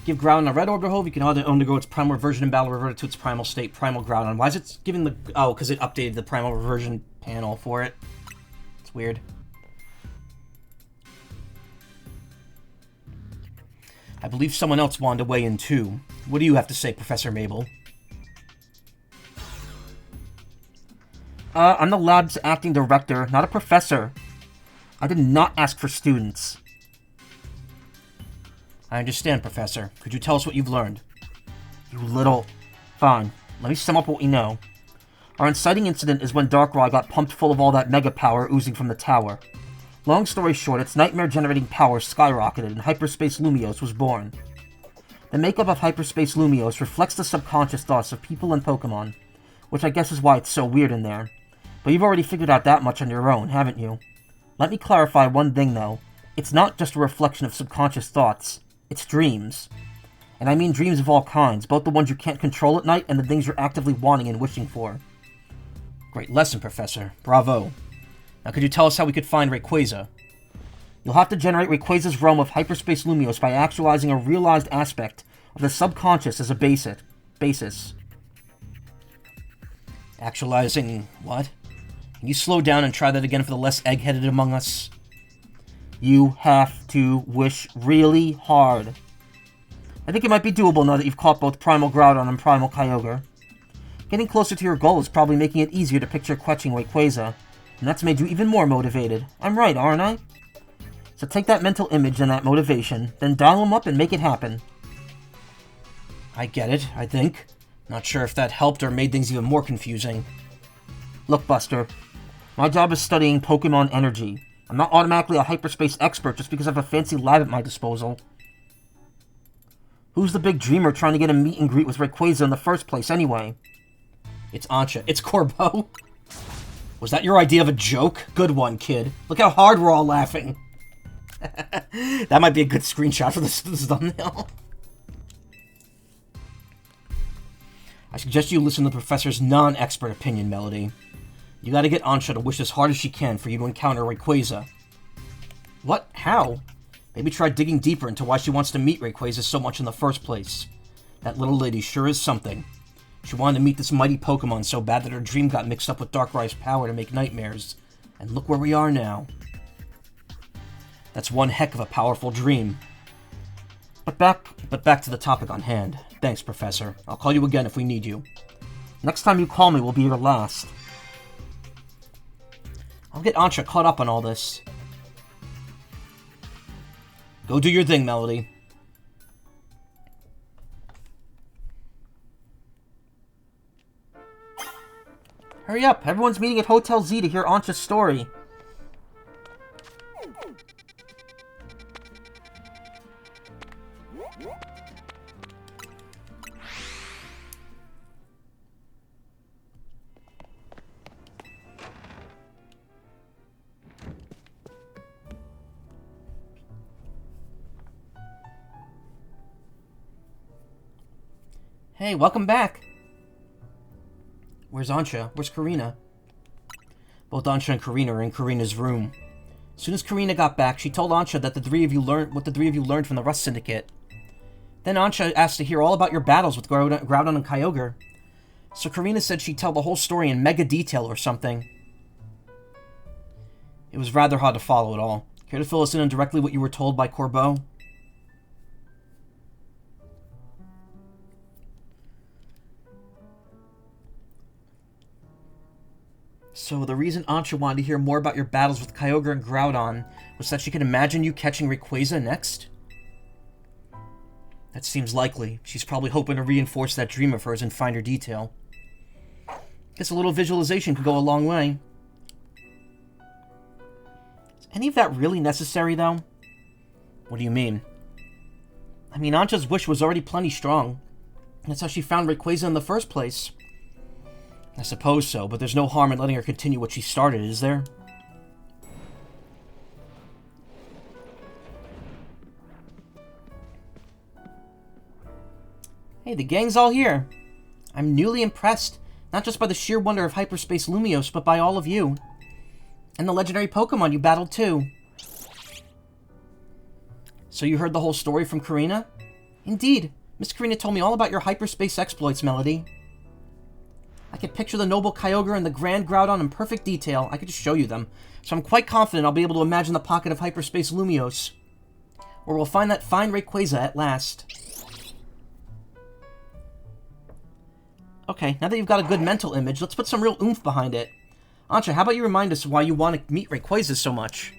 Give Groudon a red orb to hold, you can undergo its primal reversion in battle, revert it to its primal state, Primal Groudon. Why is it giving the... Oh, because it updated the primal reversion panel for it. It's weird. I believe someone else wanted to weigh in too. What do you have to say, Professor Mabel? I'm the lab's acting director, not a professor. I did not ask for students. I understand, Professor. Could you tell us what you've learned? You little... Fine. Let me sum up what we know. Our inciting incident is when Darkrai got pumped full of all that mega power oozing from the tower. Long story short, its nightmare-generating power skyrocketed and Hyperspace Lumios was born. The makeup of Hyperspace Lumios reflects the subconscious thoughts of people and Pokemon. which I guess is why it's so weird in there. But you've already figured out that much on your own, haven't you? Let me clarify one thing, though. It's not just a reflection of subconscious thoughts. It's dreams. And I mean dreams of all kinds, both the ones you can't control at night and the things you're actively wanting and wishing for. Great lesson, Professor. Bravo. Now could you tell us how we could find Rayquaza? You'll have to generate Rayquaza's realm of hyperspace Lumios by actualizing a realized aspect of the subconscious as a basis. Actualizing what? Can you slow down and try that again for the less egg-headed among us? You have to wish really hard. I think it might be doable now that you've caught both Primal Groudon and Primal Kyogre. Getting closer to your goal is probably making it easier to picture catching Rayquaza, and that's made you even more motivated. I'm right, aren't I? So take that mental image and that motivation, then dial them up and make it happen. I get it, I think. Not sure if that helped or made things even more confusing. Look, Buster. My job is studying Pokemon energy. I'm not automatically a hyperspace expert just because I have a fancy lab at my disposal. Who's the big dreamer trying to get a meet and greet with Rayquaza in the first place, anyway? It's Ancha. It's Corbeau. Was that your idea of a joke? Good one, kid. Look how hard we're all laughing. That might be a good screenshot for this thumbnail. I suggest you listen to the Professor's non-expert opinion, Melody. You gotta get Ancha to wish as hard as she can for you to encounter Rayquaza. What? How? Maybe try digging deeper into why she wants to meet Rayquaza so much in the first place. That little lady sure is something. She wanted to meet this mighty Pokemon so bad that her dream got mixed up with Darkrai's power to make nightmares. And look where we are now. That's one heck of a powerful dream. But back to the topic on hand. Thanks, Professor. I'll call you again if we need you. Next time you call me will be your last. I'll get Ancha caught up on all this. Go do your thing, Melody. Hurry up! Everyone's meeting at Hotel Z to hear Ancha's story. Hey, welcome back. Where's Ancha? Where's Karina? Both Ancha and Karina are in Karina's room. As soon as Karina got back, she told Ancha that the three of you learned from the Rust Syndicate. Then Ancha asked to hear all about your battles with Groudon and Kyogre. So Karina said she'd tell the whole story in mega detail or something. It was rather hard to follow it all. Care to fill us in on directly what you were told by Corbeau? So the reason Ancha wanted to hear more about your battles with Kyogre and Groudon was that she could imagine you catching Rayquaza next? That seems likely. She's probably hoping to reinforce that dream of hers in finer detail. Guess a little visualization could go a long way. Is any of that really necessary, though? What do you mean? I mean, Ancha's wish was already plenty strong. That's how she found Rayquaza in the first place. I suppose so, but there's no harm in letting her continue what she started, is there? Hey, the gang's all here. I'm newly impressed, not just by the sheer wonder of hyperspace Lumios, but by all of you. And the legendary Pokemon you battled, too. So you heard the whole story from Karina? Indeed. Miss Karina told me all about your hyperspace exploits, Melody. I could picture the noble Kyogre and the grand Groudon in perfect detail. I could just show you them. So I'm quite confident I'll be able to imagine the pocket of hyperspace Lumios, where we'll find that fine Rayquaza at last. Okay, now that you've got a good mental image, let's put some real oomph behind it. Ancha, how about you remind us why you want to meet Rayquaza so much?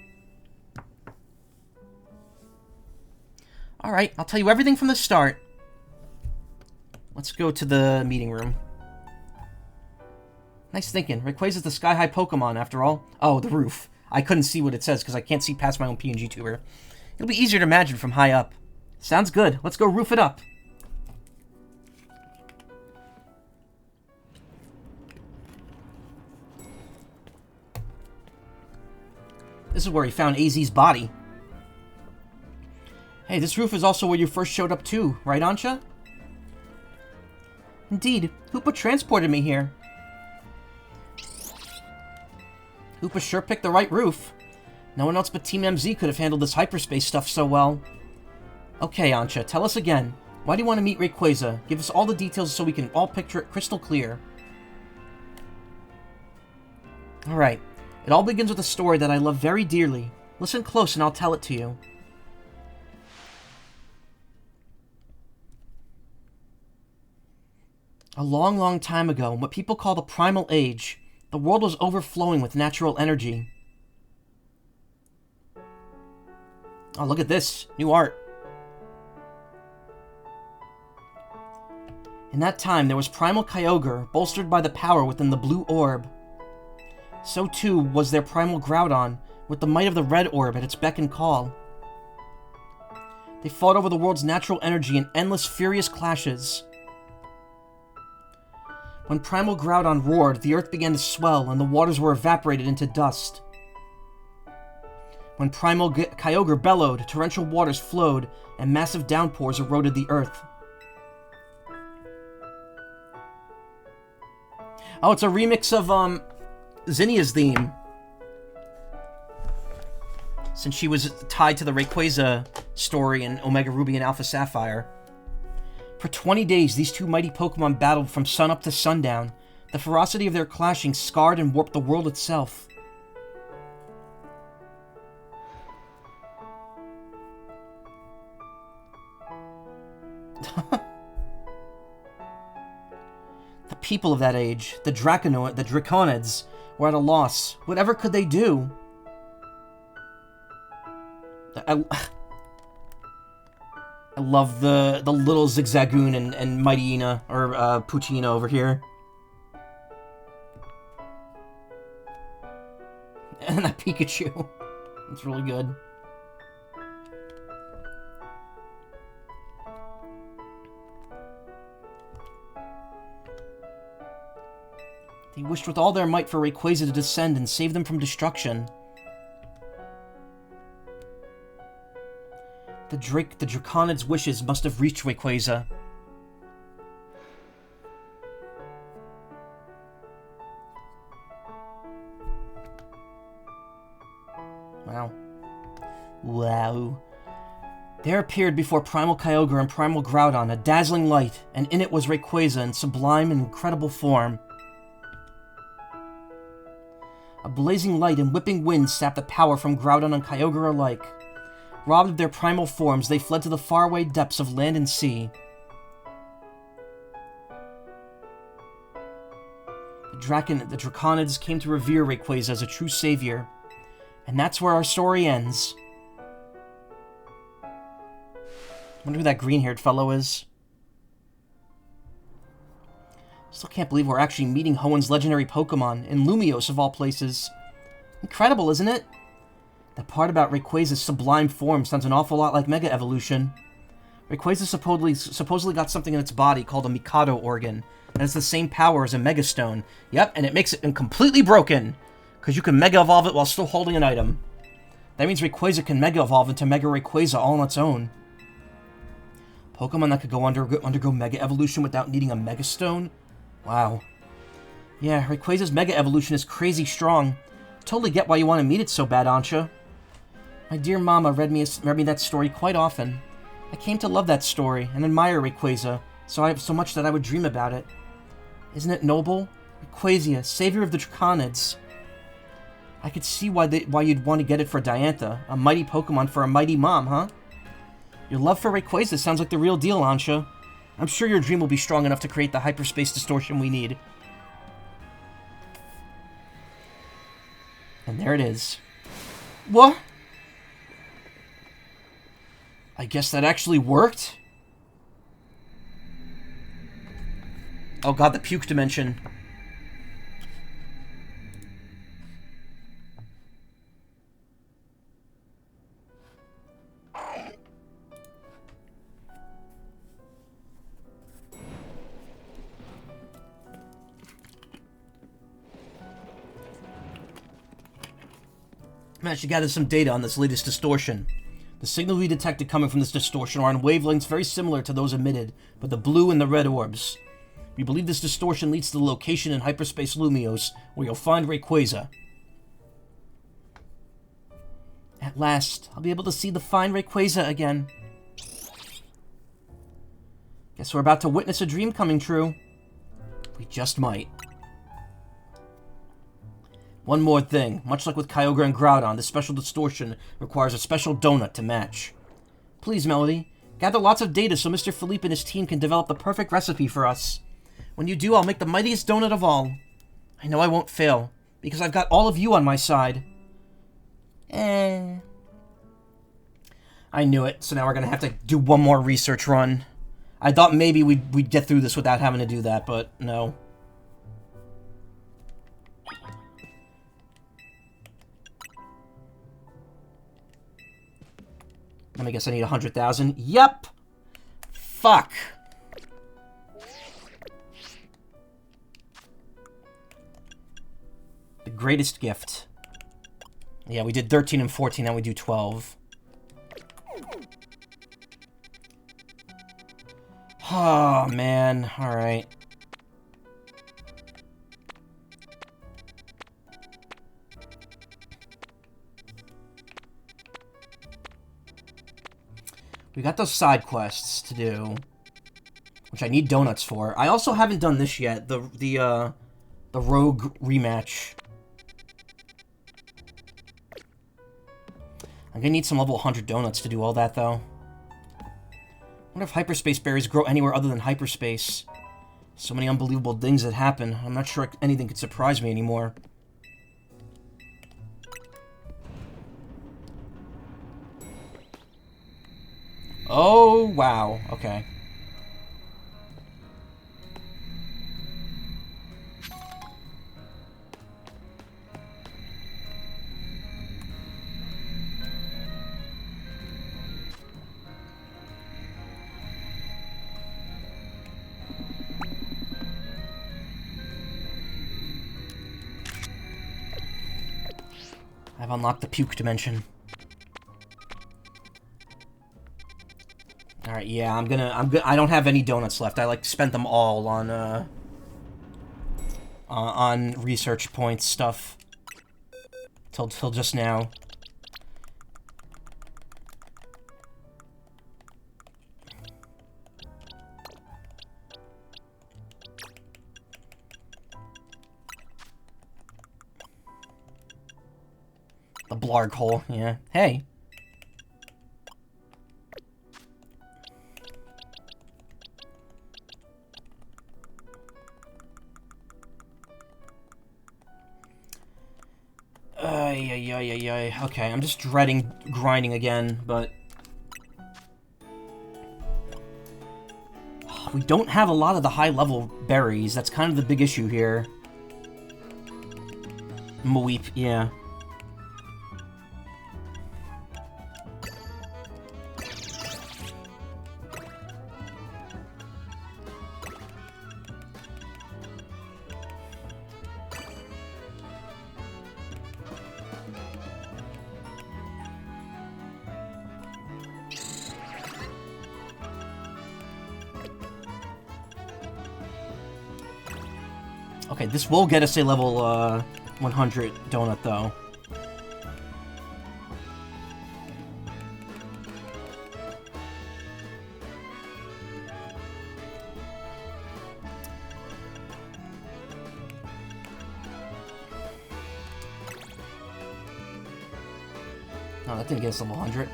Alright, I'll tell you everything from the start. Let's go to the meeting room. Nice thinking. Rayquaza's the sky-high Pokemon, after all. Oh, the roof. I couldn't see what it says because I can't see past my own PNG tuber. It'll be easier to imagine from high up. Sounds good. Let's go roof it up. This is where he found AZ's body. Hey, this roof is also where you first showed up too, right, Ansha? Indeed. Hoopa transported me here. Hoopa sure picked the right roof. No one else but Team MZ could have handled this hyperspace stuff so well. Okay, Ansha, tell us again. Why do you want to meet Rayquaza? Give us all the details so we can all picture it crystal clear. Alright. It all begins with a story that I love very dearly. Listen close and I'll tell it to you. A long, long time ago, in what people call the Primal Age, the world was overflowing with natural energy. Oh, look at this. New art. In that time, there was Primal Kyogre, bolstered by the power within the blue orb. So too was there Primal Groudon, with the might of the red orb at its beck and call. They fought over the world's natural energy in endless, furious clashes. When Primal Groudon roared, the earth began to swell and the waters were evaporated into dust. When Primal Kyogre bellowed, torrential waters flowed and massive downpours eroded the earth. Oh, it's a remix of, Zinnia's theme. Since she was tied to the Rayquaza story in Omega Ruby and Alpha Sapphire. For 20 days, these two mighty Pokemon battled from sunup to sundown. The ferocity of their clashing scarred and warped the world itself. The people of that age, the Draconids, were at a loss. Whatever could they do? I love the little Zigzagoon and Mightyena, or Poochyena over here. And that Pikachu. It's really good. They wished with all their might for Rayquaza to descend and save them from destruction. The Draconids' wishes must have reached Rayquaza. Wow. There appeared before Primal Kyogre and Primal Groudon a dazzling light, and in it was Rayquaza in sublime and incredible form. A blazing light and whipping wind sapped the power from Groudon and Kyogre alike. Robbed of their primal forms, they fled to the faraway depths of land and sea. The Draconids came to revere Rayquaza as a true savior. And that's where our story ends. Wonder who that green-haired fellow is. Still can't believe we're actually meeting Hoenn's legendary Pokemon, in Lumiose of all places. Incredible, isn't it? That part about Rayquaza's sublime form sounds an awful lot like Mega Evolution. Rayquaza supposedly got something in its body called a Mikado organ that has the same power as a Mega Stone. Yep, and it makes it completely broken, because you can Mega Evolve it while still holding an item. That means Rayquaza can Mega Evolve into Mega Rayquaza all on its own. Pokemon that could undergo Mega Evolution without needing a Mega Stone? Wow. Yeah, Rayquaza's Mega Evolution is crazy strong. Totally get why you want to meet it so bad, Ansha. My dear Mama read me that story quite often. I came to love that story and admire Rayquaza, so much that I would dream about it. Isn't it noble? Rayquaza, savior of the Draconids. I could see why you'd want to get it for Diantha, a mighty Pokemon for a mighty mom, huh? Your love for Rayquaza sounds like the real deal, Ansha. I'm sure your dream will be strong enough to create the hyperspace distortion we need. And there it is. What? I guess that actually worked? Oh god, the puke dimension. managed to gather some data on this latest distortion. The signals we detected coming from this distortion are on wavelengths very similar to those emitted by the blue and the red orbs. We believe this distortion leads to the location in hyperspace Lumios, where you'll find Rayquaza. At last, I'll be able to see the fine Rayquaza again. Guess we're about to witness a dream coming true. We just might. One more thing. Much like with Kyogre and Groudon, this special distortion requires a special donut to match. Please, Melody, gather lots of data so Mr. Philippe and his team can develop the perfect recipe for us. When you do, I'll make the mightiest donut of all. I know I won't fail, because I've got all of you on my side. I knew it, so now we're going to have to do one more research run. I thought maybe we'd get through this without having to do that, but no. Let me guess, I need 100,000. Yep! Fuck! The greatest gift. Yeah, we did 13 and 14, now we do 12. Oh, man. Alright. We got those side quests to do, which I need donuts for. I also haven't done this yet, the Rogue rematch. I'm gonna need some level 100 donuts to do all that, though. I wonder if hyperspace berries grow anywhere other than hyperspace. So many unbelievable things that happen. I'm not sure anything could surprise me anymore. Oh, wow. Okay. I've unlocked the puke dimension. Alright, yeah, I don't have any donuts left. I, like, spent them all on research points stuff. Till just now. The blarg hole, yeah. Hey. Okay, I'm just dreading grinding again, but... We don't have a lot of the high-level berries. That's kind of the big issue here. Mweep, yeah. Okay, this will get us a level 100 donut, though. No, that didn't get us level 100.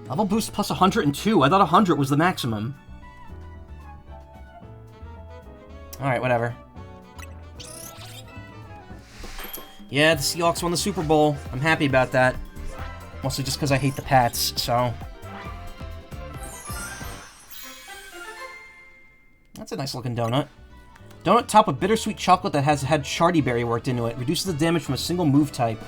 Level boost plus 102. I thought 100 was the maximum. Alright, whatever. Yeah, the Seahawks won the Super Bowl. I'm happy about that. Mostly just because I hate the Pats, so... That's a nice looking donut. Donut topped with bittersweet chocolate that has had Shardy Berry worked into it. Reduces the damage from a single move type.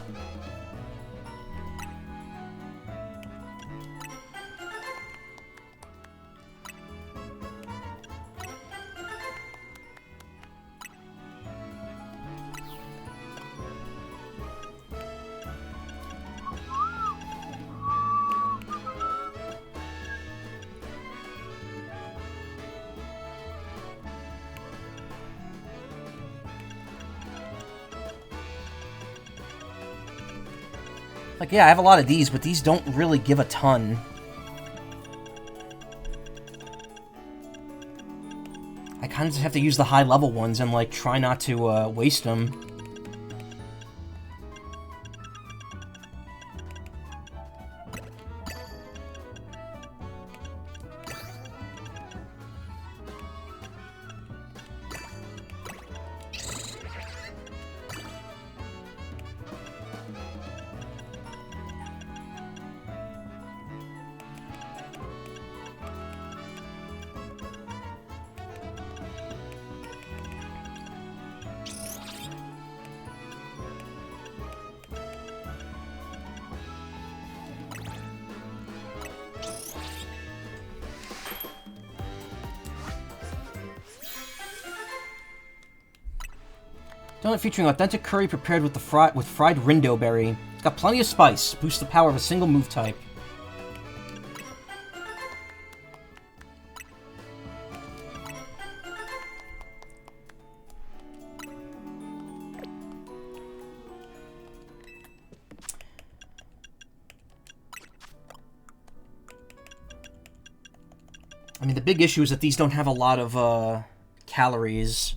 Like, yeah, I have a lot of these, but these don't really give a ton. I kind of just have to use the high-level ones and, like, try not to waste them. Donut featuring authentic curry prepared with fried rindo berry. It's got plenty of spice. Boosts the power of a single move type. I mean, the big issue is that these don't have a lot of calories.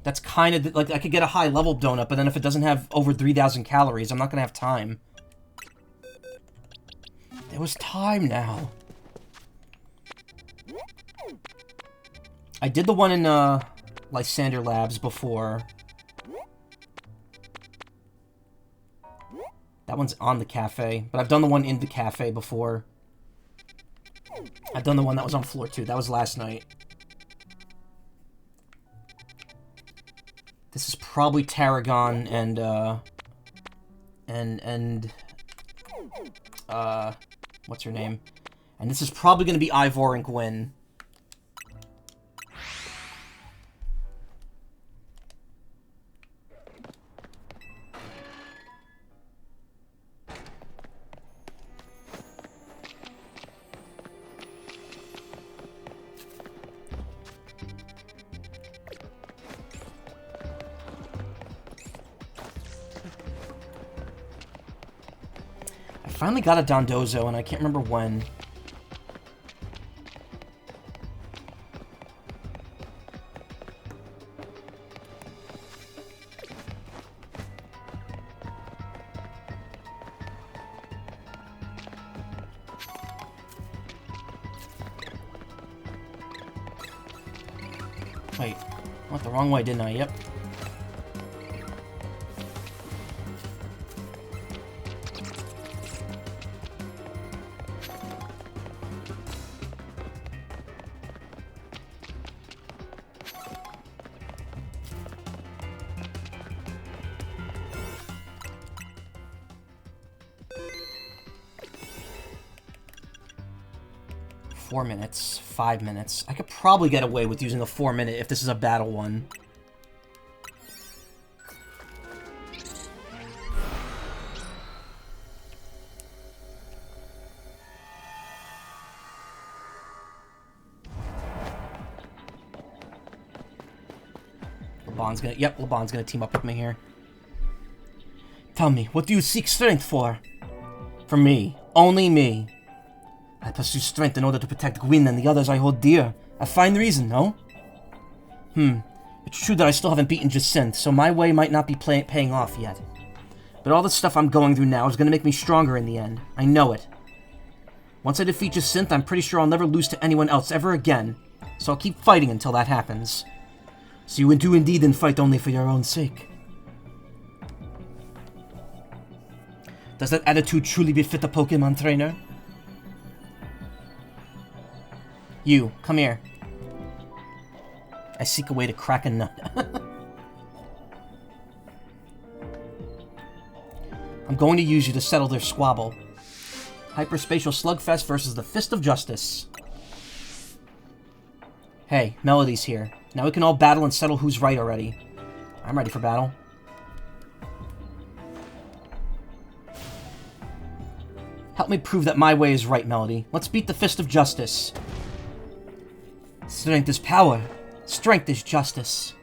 That's kind of, like, I could get a high-level donut, but then if it doesn't have over 3,000 calories, I'm not going to have time. There was time now. I did the one in, Lysander Labs before. That one's on the cafe, but I've done the one in the cafe before. I've done the one that was on floor 2. That was last night. This is probably Tarragon and what's her name? And this is probably going to be Ivor and Gwen. I finally got a Dondozo, and I can't remember when. Wait, I went the wrong way, didn't I? Yep. Four minutes, 5 minutes. I could probably get away with using a 4-minute if this is a battle one. LeBon's gonna team up with me here. Tell me, what do you seek strength for? For me. Only me. I pursue strength in order to protect Gwyn and the others I hold dear. A fine reason, no? It's true that I still haven't beaten Jacinth, so my way might not be paying off yet. But all the stuff I'm going through now is going to make me stronger in the end. I know it. Once I defeat Jacinth, I'm pretty sure I'll never lose to anyone else ever again. So I'll keep fighting until that happens. So you do indeed then fight only for your own sake. Does that attitude truly befit a Pokemon trainer? You, come here. I seek a way to crack a nut. I'm going to use you to settle their squabble. Hyperspatial Slugfest versus the Fist of Justice. Hey, Melody's here. Now we can all battle and settle who's right already. I'm ready for battle. Help me prove that my way is right, Melody. Let's beat the Fist of Justice. Strength is power. Strength is justice.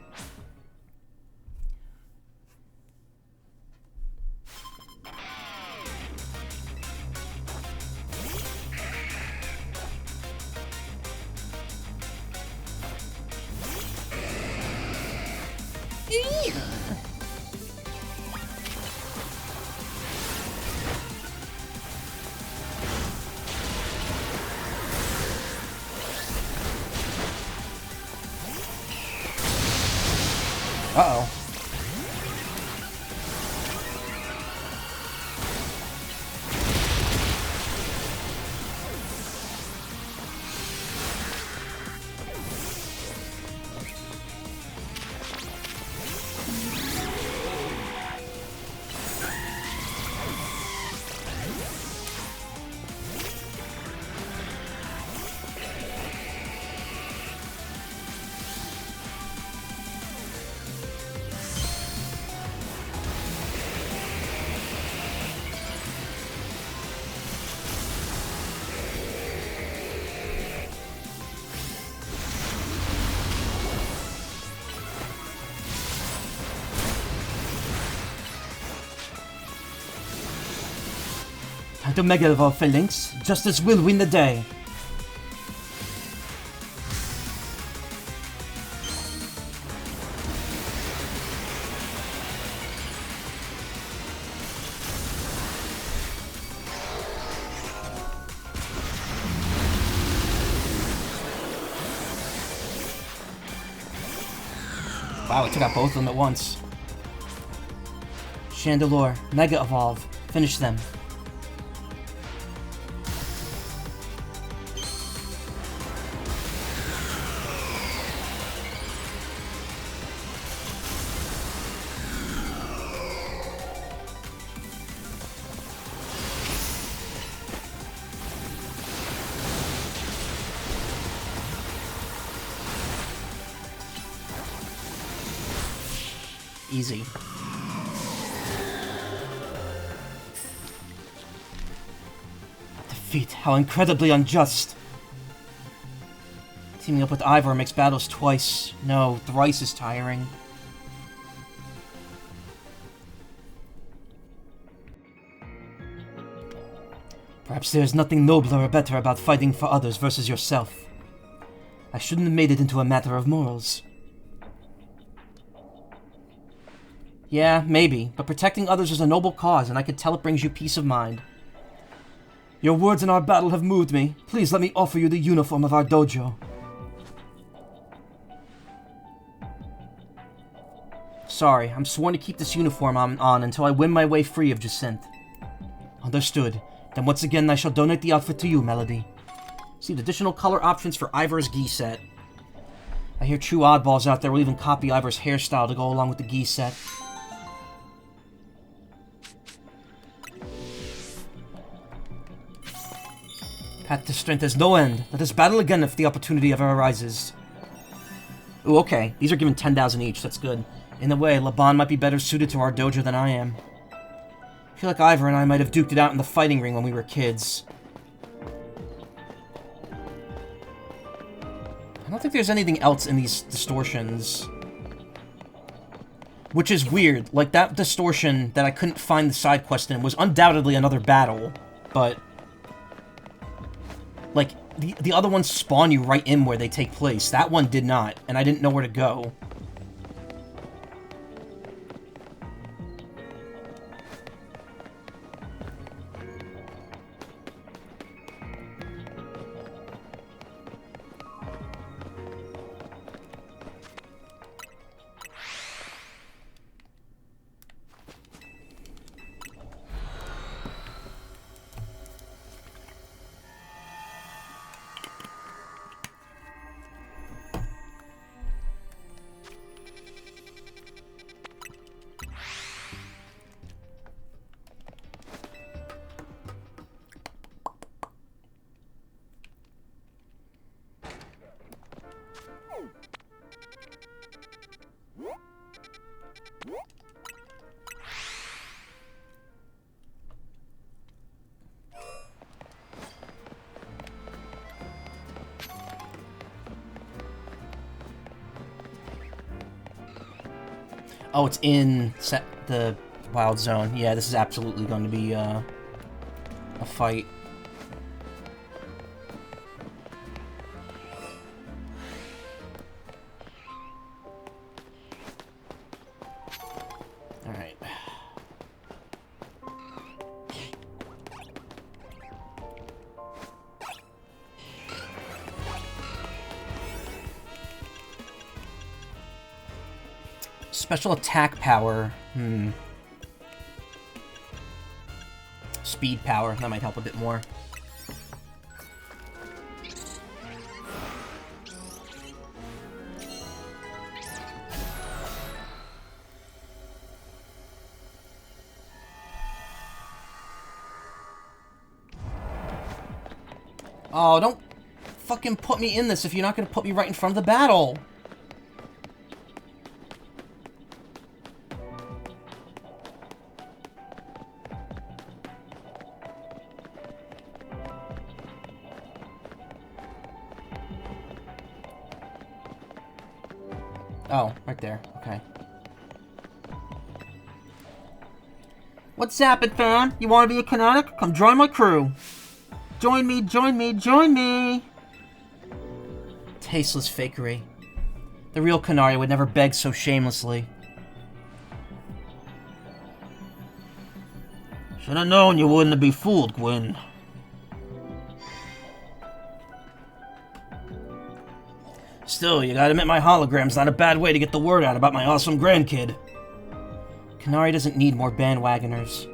Uh-oh. Time to Mega Evolve, Phalanx. Justice will win the day. Wow, it took out both of them at once. Chandelure, Mega Evolve. Finish them. Easy. Defeat, how incredibly unjust. Teaming up with Ivor makes battles twice, no, thrice as tiring. Perhaps there is nothing nobler or better about fighting for others versus yourself. I shouldn't have made it into a matter of morals. Yeah, maybe, but protecting others is a noble cause, and I could tell it brings you peace of mind. Your words in our battle have moved me. Please let me offer you the uniform of our dojo. Sorry, I'm sworn to keep this uniform on until I win my way free of Jacinth. Understood. Then once again I shall donate the outfit to you, Melody. See additional color options for Ivor's gi set. I hear true oddballs out there will even copy Ivor's hairstyle to go along with the gi set. Path to strength has no end. Let us battle again if the opportunity ever arises. Ooh, okay. These are given 10,000 each. That's good. In a way, Laban might be better suited to our dojo than I am. I feel like Ivor and I might have duked it out in the fighting ring when we were kids. I don't think there's anything else in these distortions. Which is weird. Like, that distortion that I couldn't find the side quest in was undoubtedly another battle. But... like, the other ones spawn you right in where they take place. That one did not, and I didn't know where to go. Oh, it's in the Wild Zone. Yeah, this is absolutely going to be a fight. Special attack power. Speed power. That might help a bit more. Oh, don't fucking put me in this if you're not gonna put me right in front of the battle. Oh, right there. Okay. What's happened, fam? You want to be a kinetic? Come join my crew. Join me, join me, join me! Tasteless fakery. The real Canary would never beg so shamelessly. Should have known you wouldn't be fooled, Gwyn. Still, you gotta admit my hologram's not a bad way to get the word out about my awesome grandkid. Canary doesn't need more bandwagoners.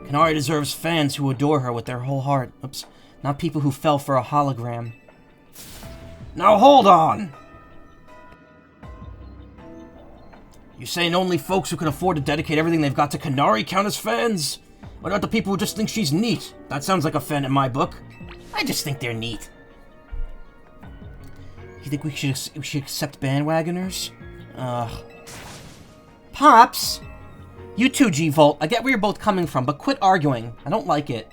Canary deserves fans who adore her with their whole heart. Oops. Not people who fell for a hologram. Now hold on! You saying only folks who can afford to dedicate everything they've got to Canary count as fans? What about the people who just think she's neat? That sounds like a fan in my book. I just think they're neat. You think we should accept bandwagoners? Pops! You too, G-Volt. I get where you're both coming from, but quit arguing. I don't like it.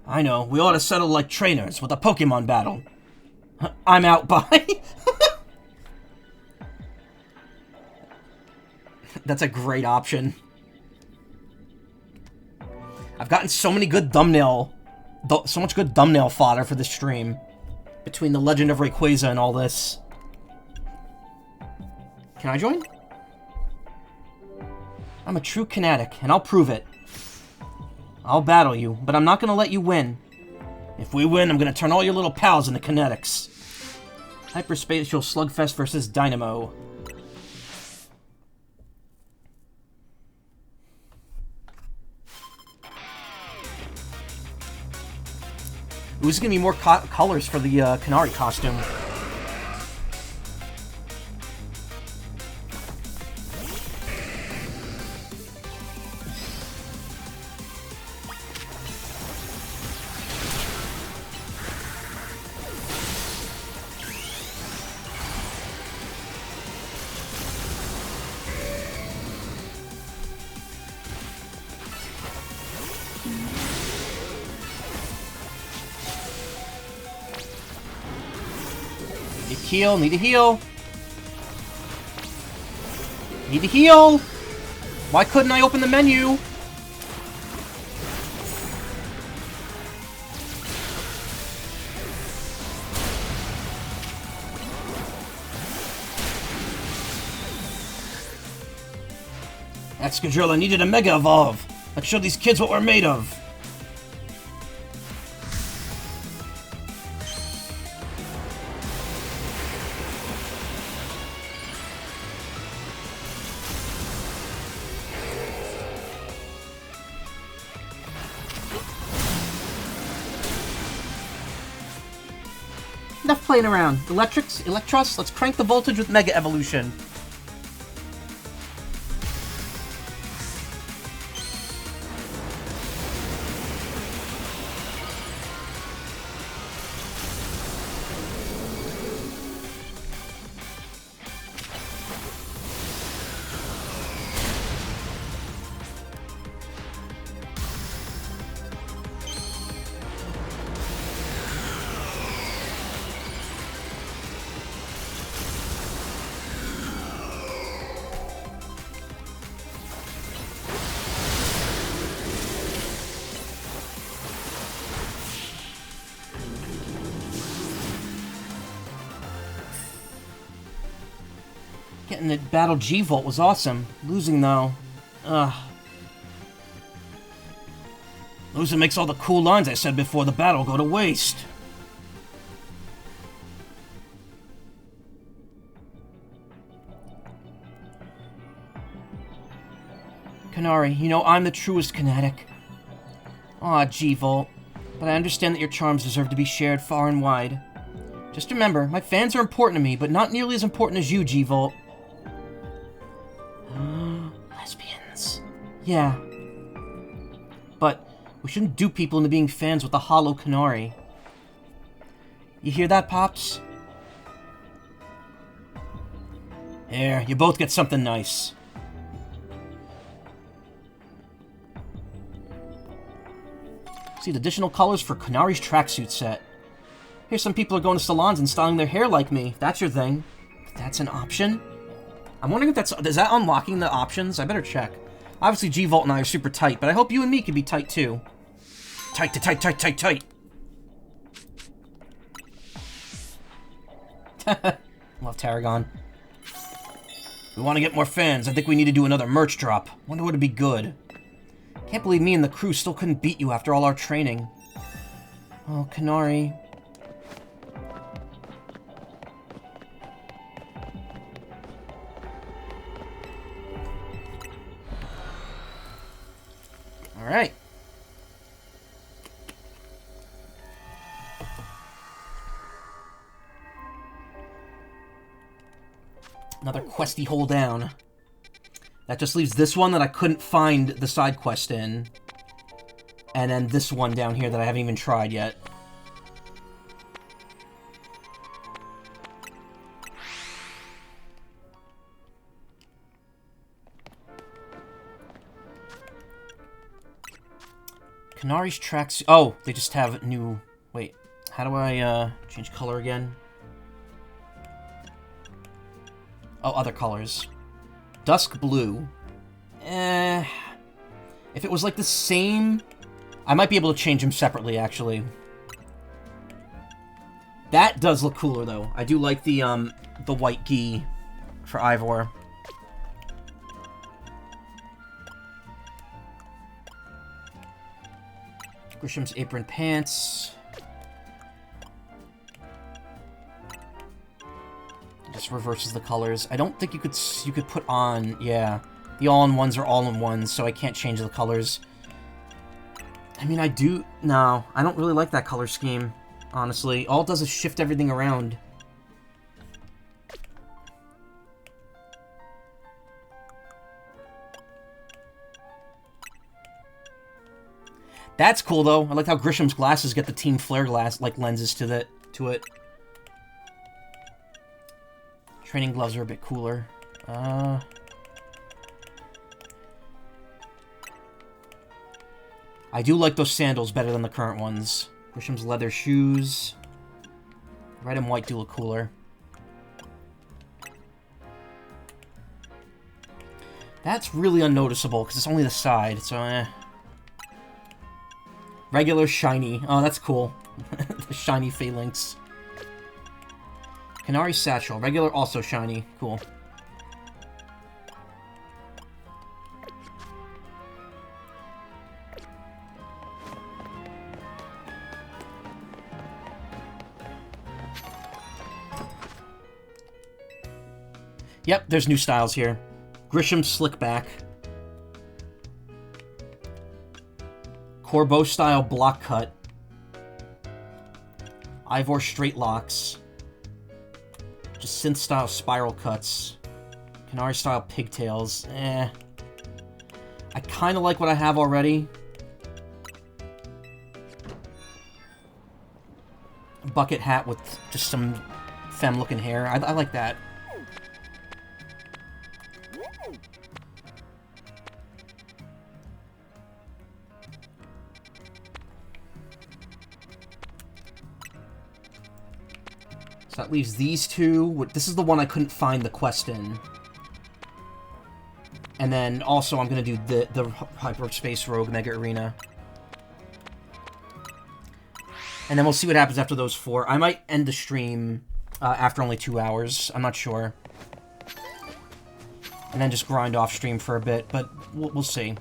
I know. We ought to settle like trainers with a Pokemon battle. I'm out, bye. That's a great option. I've gotten so many good so much good thumbnail fodder for this stream. Between the Legend of Rayquaza and all this. Can I join? I'm a true kinetic, and I'll prove it. I'll battle you, but I'm not gonna let you win. If we win, I'm gonna turn all your little pals into kinetics. Hyperspatial Slugfest versus Dynamo. Ooh, there's gonna be more colors for the Canary costume. Heal, need to heal. Need to heal. Why couldn't I open the menu? Excadrill, I needed a Mega Evolve. Let's show these kids what we're made of. Enough playing around. Electros, let's crank the voltage with Mega Evolution. Getting to battle G-Volt was awesome. Losing, though. Ugh. Losing makes all the cool lines I said before the battle go to waste. Kanari, you know I'm the truest kinetic. Aw, G-Volt. But I understand that your charms deserve to be shared far and wide. Just remember, my fans are important to me, but not nearly as important as you, G-Volt. Lesbians. Yeah. But we shouldn't dupe people into being fans with a hollow Kanari. You hear that, Pops? Here, you both get something nice. See the additional colors for Kanari's tracksuit set. Here's some people are going to salons and styling their hair like me. If that's your thing. That's an option? I'm wondering if that's... Is that unlocking the options? I better check. Obviously, G-Volt and I are super tight, but I hope you and me can be tight, too. Tight to tight, tight, tight, tight. Love Tarragon. We want to get more fans. I think we need to do another merch drop. Wonder what would be good. Can't believe me and the crew still couldn't beat you after all our training. Oh, Kanari. Alright. Another questy hole down. That just leaves this one that I couldn't find the side quest in. And then this one down here that I haven't even tried yet. Kanari's tracks... Oh, they just have new... Wait, how do I, change color again? Oh, other colors. Dusk blue. If it was like the same... I might be able to change them separately, actually. That does look cooler, though. I do like the white gi for Ivor. Grisham's apron pants. Just reverses the colors. I don't think you could put on... Yeah. The all-in-ones are all-in-ones, so I can't change the colors. I mean, I do... No, I don't really like that color scheme, honestly. All it does is shift everything around. That's cool, though. I like how Grisham's glasses get the Team Flare glass, like, lenses to it. Training gloves are a bit cooler. I do like those sandals better than the current ones. Grisham's leather shoes. Red and white do look cooler. That's really unnoticeable, because it's only the side, so Regular shiny. Oh, that's cool. The shiny phalanx. Kanari satchel. Regular, also shiny. Cool. Yep, there's new styles here. Grisham Slickback. Corbeau style block cut. Ivor straight locks. Just synth style spiral cuts. Kanari style pigtails. I kind of like what I have already. Bucket hat with just some femme looking hair. I like that. So that leaves these two. This is the one I couldn't find the quest in. And then also I'm going to do the Hyperspace Rogue Mega Arena. And then we'll see what happens after those four. I might end the stream after only 2 hours. I'm not sure. And then just grind off stream for a bit, but we'll see.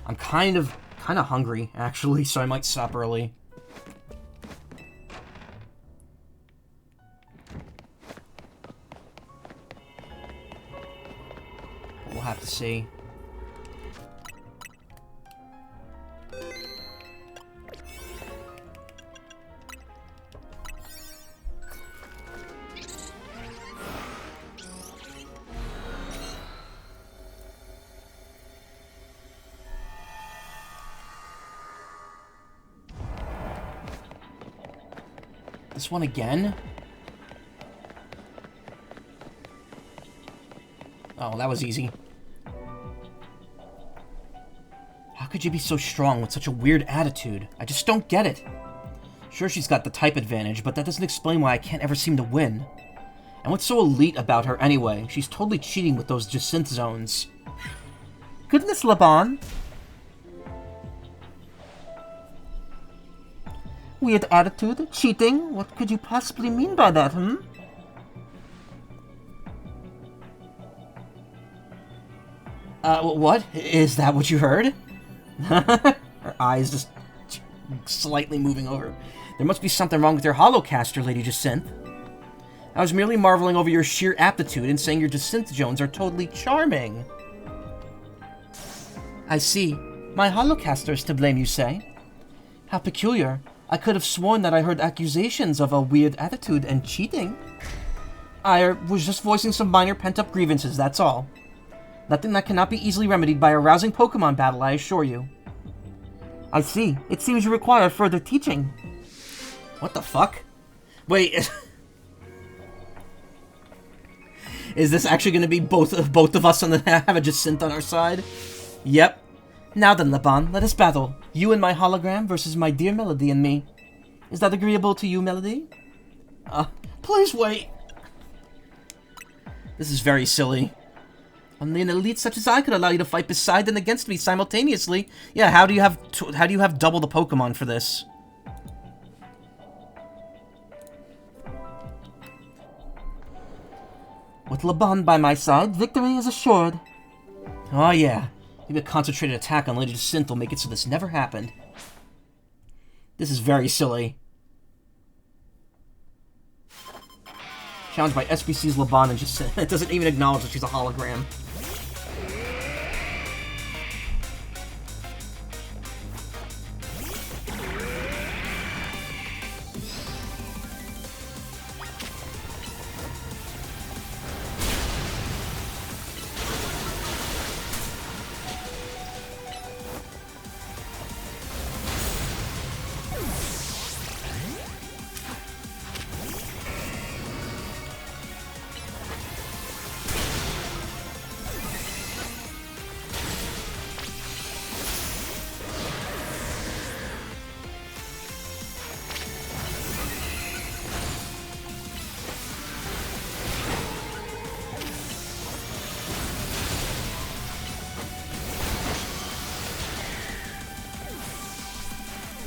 I'm kind of hungry, actually, so I might stop early. We'll have to see. This one again? Oh, that was easy. How could you be so strong with such a weird attitude? I just don't get it. Sure, she's got the type advantage, but that doesn't explain why I can't ever seem to win. And what's so elite about her anyway? She's totally cheating with those Jacynth zones. Goodness, Laban. Weird attitude? Cheating? What could you possibly mean by that, What? Is that what you heard? Her eyes just slightly moving over. There must be something wrong with your holocaster, Lady Jacynth. I was merely marveling over your sheer aptitude and saying your Jacynth Jones are totally charming. I see. My holocaster is to blame, you say? How peculiar. I could have sworn that I heard accusations of a weird attitude and cheating. I was just voicing some minor pent-up grievances, that's all. Nothing that cannot be easily remedied by a rousing Pokemon battle, I assure you. I see. It seems you require further teaching. What the fuck? Wait. Is this actually going to be both of us on the have a Jacynth on our side? Yep. Now then, Laban, let us battle. You and my hologram versus my dear Melody and me. Is that agreeable to you, Melody? Please wait. This is very silly. Only an elite such as I could allow you to fight beside and against me simultaneously. Yeah, how do you have double the Pokemon for this? With Laban by my side, victory is assured. Oh yeah, maybe a concentrated attack on Lady Jacynth will make it so this never happened. This is very silly. Challenged by SBC's Laban and Jacynth. It doesn't even acknowledge that she's a hologram.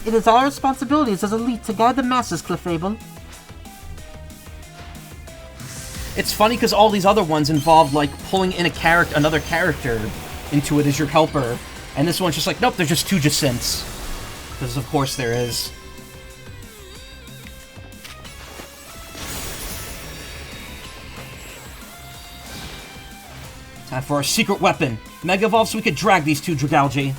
It is our responsibilities as elite to guide the masses, Clefable. It's funny because all these other ones involved like pulling in another character into it as your helper, and this one's just like, nope, there's just two Jacynths. Because of course there is. Time for our secret weapon. Mega Evolve so we could drag these two Dragalge.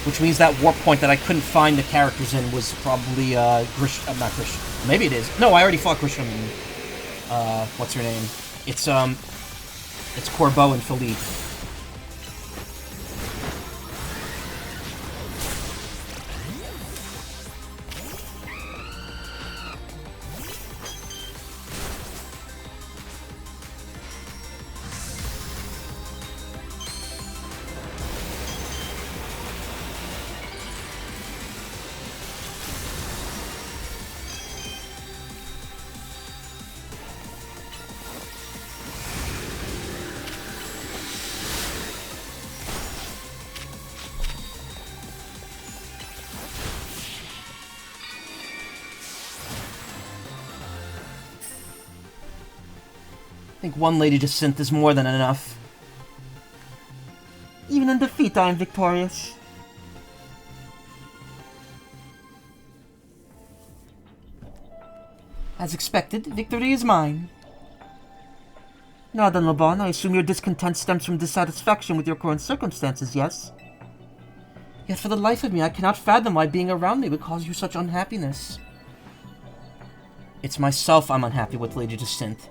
Which means that warp point that I couldn't find the characters in was probably, not Grish. Maybe it is. No, I already fought Grisham and, what's her name? It's Corbeau and Philippe. I think one Lady Jacynth is more than enough. Even in defeat, I am victorious. As expected, victory is mine. Now then, Laban, I assume your discontent stems from dissatisfaction with your current circumstances, yes? Yet for the life of me, I cannot fathom why being around me would cause you such unhappiness. It's myself I'm unhappy with, Lady Jacynth.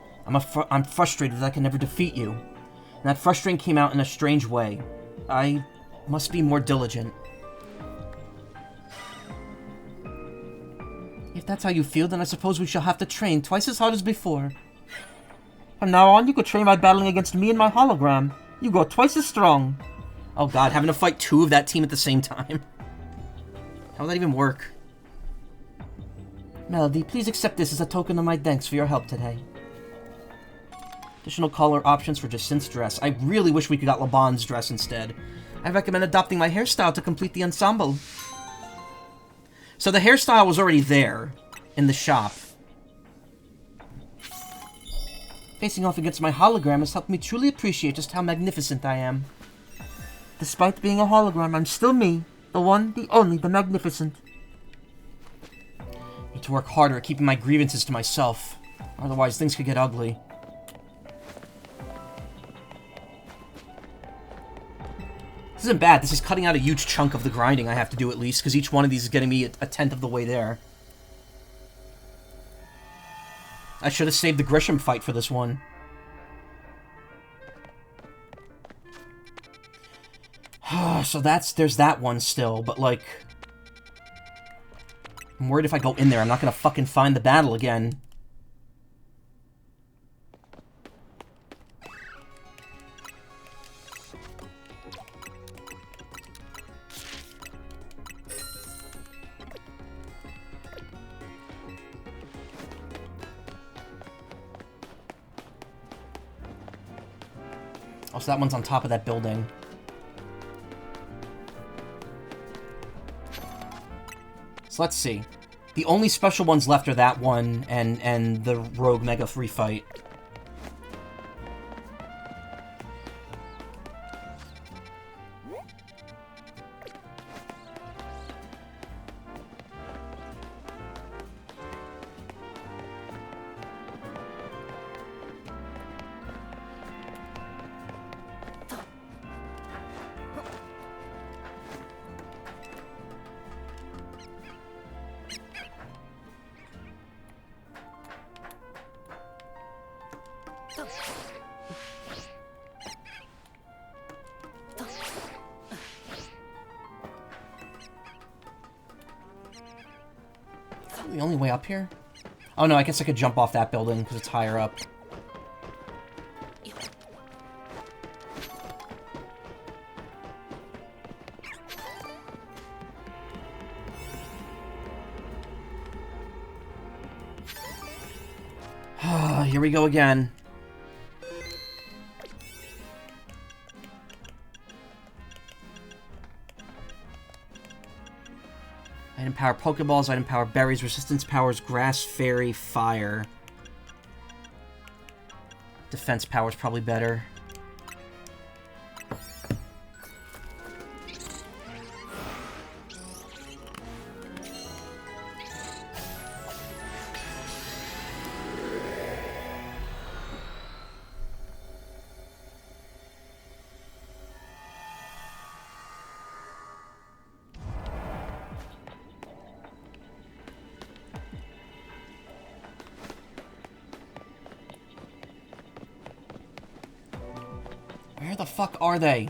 I'm frustrated that I can never defeat you. And that frustration came out in a strange way. I must be more diligent. that's how you feel, then I suppose we shall have to train twice as hard as before. From now on, you could train by battling against me and my hologram. You go twice as strong. Oh god, having to fight two of that team at the same time. How would that even work? Melody, please accept this as a token of my thanks for your help today. Additional color options for Jacint's dress. I really wish we could got Laban's dress instead. I recommend adopting my hairstyle to complete the ensemble. So the hairstyle was already there in the shop. Facing off against my hologram has helped me truly appreciate just how magnificent I am. Despite being a hologram, I'm still me. The one, the only, the magnificent. I need to work harder at keeping my grievances to myself. Otherwise, things could get ugly. This isn't bad. This is cutting out a huge chunk of the grinding I have to do at least, because each one of these is getting me a tenth of the way there. I should have saved the Grisham fight for this one. So there's that one still, but like... I'm worried if I go in there, I'm not gonna fucking find the battle again. Oh, so that one's on top of that building. So let's see. The only special ones left are that one and the Rogue Mega Free fight. The only way up here? Oh no, I guess I could jump off that building because it's higher up. Here we go again. Item power Pokeballs, item power berries, resistance powers grass, fairy, fire. Defense power's probably better. Where the fuck are they?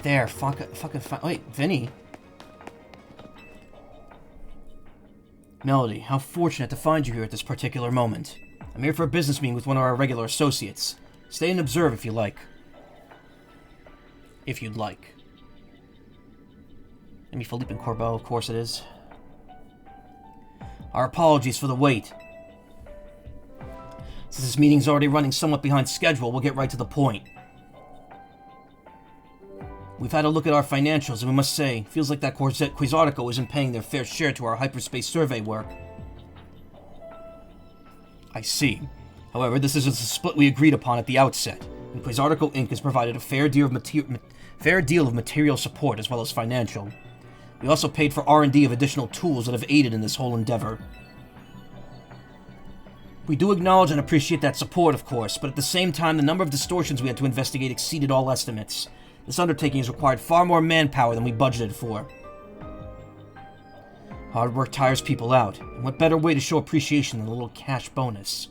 There, fucking wait, Vinny. Melody, how fortunate to find you here at this particular moment. I'm here for a business meeting with one of our regular associates. Stay and observe if you like. If you'd like. Amy Philippe and Corbeau, of course it is. Our apologies for the wait. Since this meeting's already running somewhat behind schedule, we'll get right to the point. We've had a look at our financials, and we must say, it feels like that Quasartico isn't paying their fair share to our hyperspace survey work. I see. However, this is a split we agreed upon at the outset, and Quasartico Inc. has provided a fair deal of material support as well as financial. We also paid for R&D of additional tools that have aided in this whole endeavor. We do acknowledge and appreciate that support, of course, but at the same time, the number of distortions we had to investigate exceeded all estimates. This undertaking has required far more manpower than we budgeted for. Hard work tires people out, and what better way to show appreciation than a little cash bonus?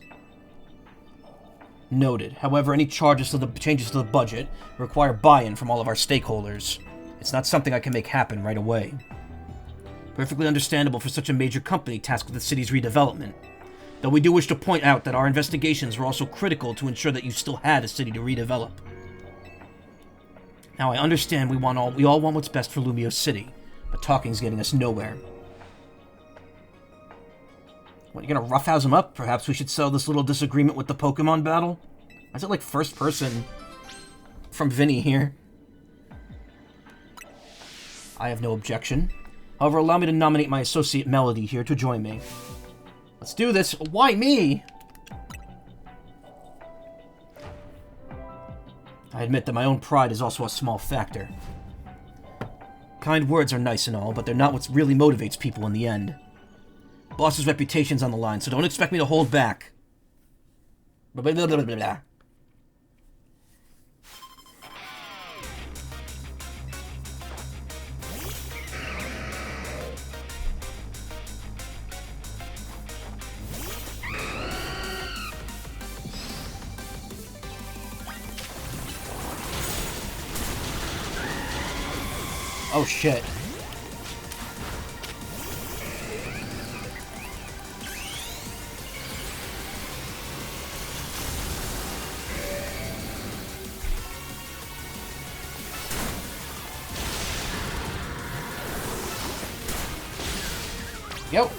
Noted. However, any changes to the budget require buy-in from all of our stakeholders. It's not something I can make happen right away. Perfectly understandable for such a major company tasked with the city's redevelopment. Though we do wish to point out that our investigations were also critical to ensure that you still had a city to redevelop. Now, I understand we all want what's best for Lumio City, but talking's getting us nowhere. What, you gonna roughhouse him up? Perhaps we should settle this little disagreement with the Pokemon battle? Why is it like first person from Vinny here? I have no objection. However, allow me to nominate my associate Melody here to join me. Let's do this. Why me? I admit that my own pride is also a small factor. Kind words are nice and all, but they're not what really motivates people in the end. Boss's reputation's on the line, so don't expect me to hold back. Blah, blah, blah, blah, blah, blah. Oh shit. Yo.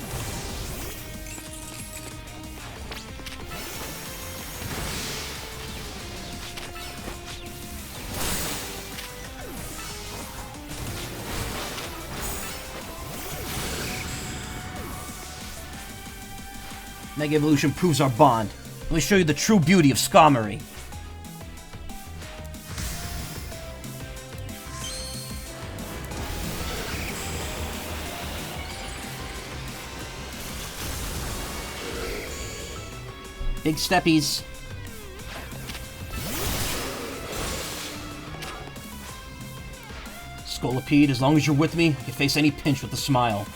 Mega Evolution proves our bond. Let me show you the true beauty of Skarmory. Big steppies. Scolipede, as long as you're with me, you can face any pinch with a smile.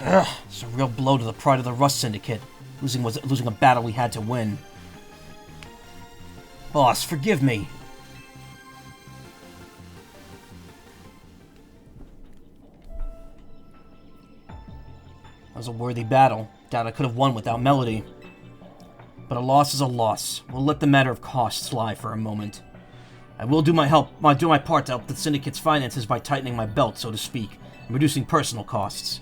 Ugh, it's a real blow to the pride of the Rust Syndicate. Losing a battle we had to win. Boss, forgive me. That was a worthy battle. Doubt I could have won without Melody. But a loss is a loss. We'll let the matter of costs lie for a moment. I will do my part to help the Syndicate's finances by tightening my belt, so to speak, and reducing personal costs.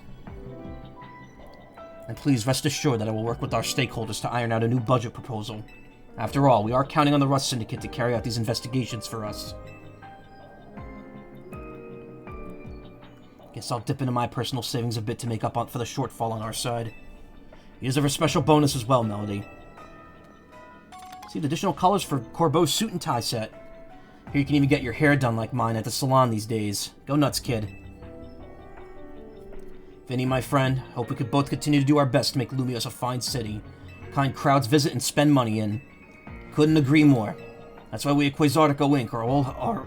And please rest assured that I will work with our stakeholders to iron out a new budget proposal. After all, we are counting on the Rust Syndicate to carry out these investigations for us. Guess I'll dip into my personal savings a bit to make up for the shortfall on our side. You deserve a special bonus as well, Melody. See the additional colors for Corbeau's suit and tie set. Here you can even get your hair done like mine at the salon these days. Go nuts, kid. Vinny, my friend, hope we could both continue to do our best to make Lumios a fine city. Kind crowds visit and spend money in. Couldn't agree more. That's why we at Quasartico Inc.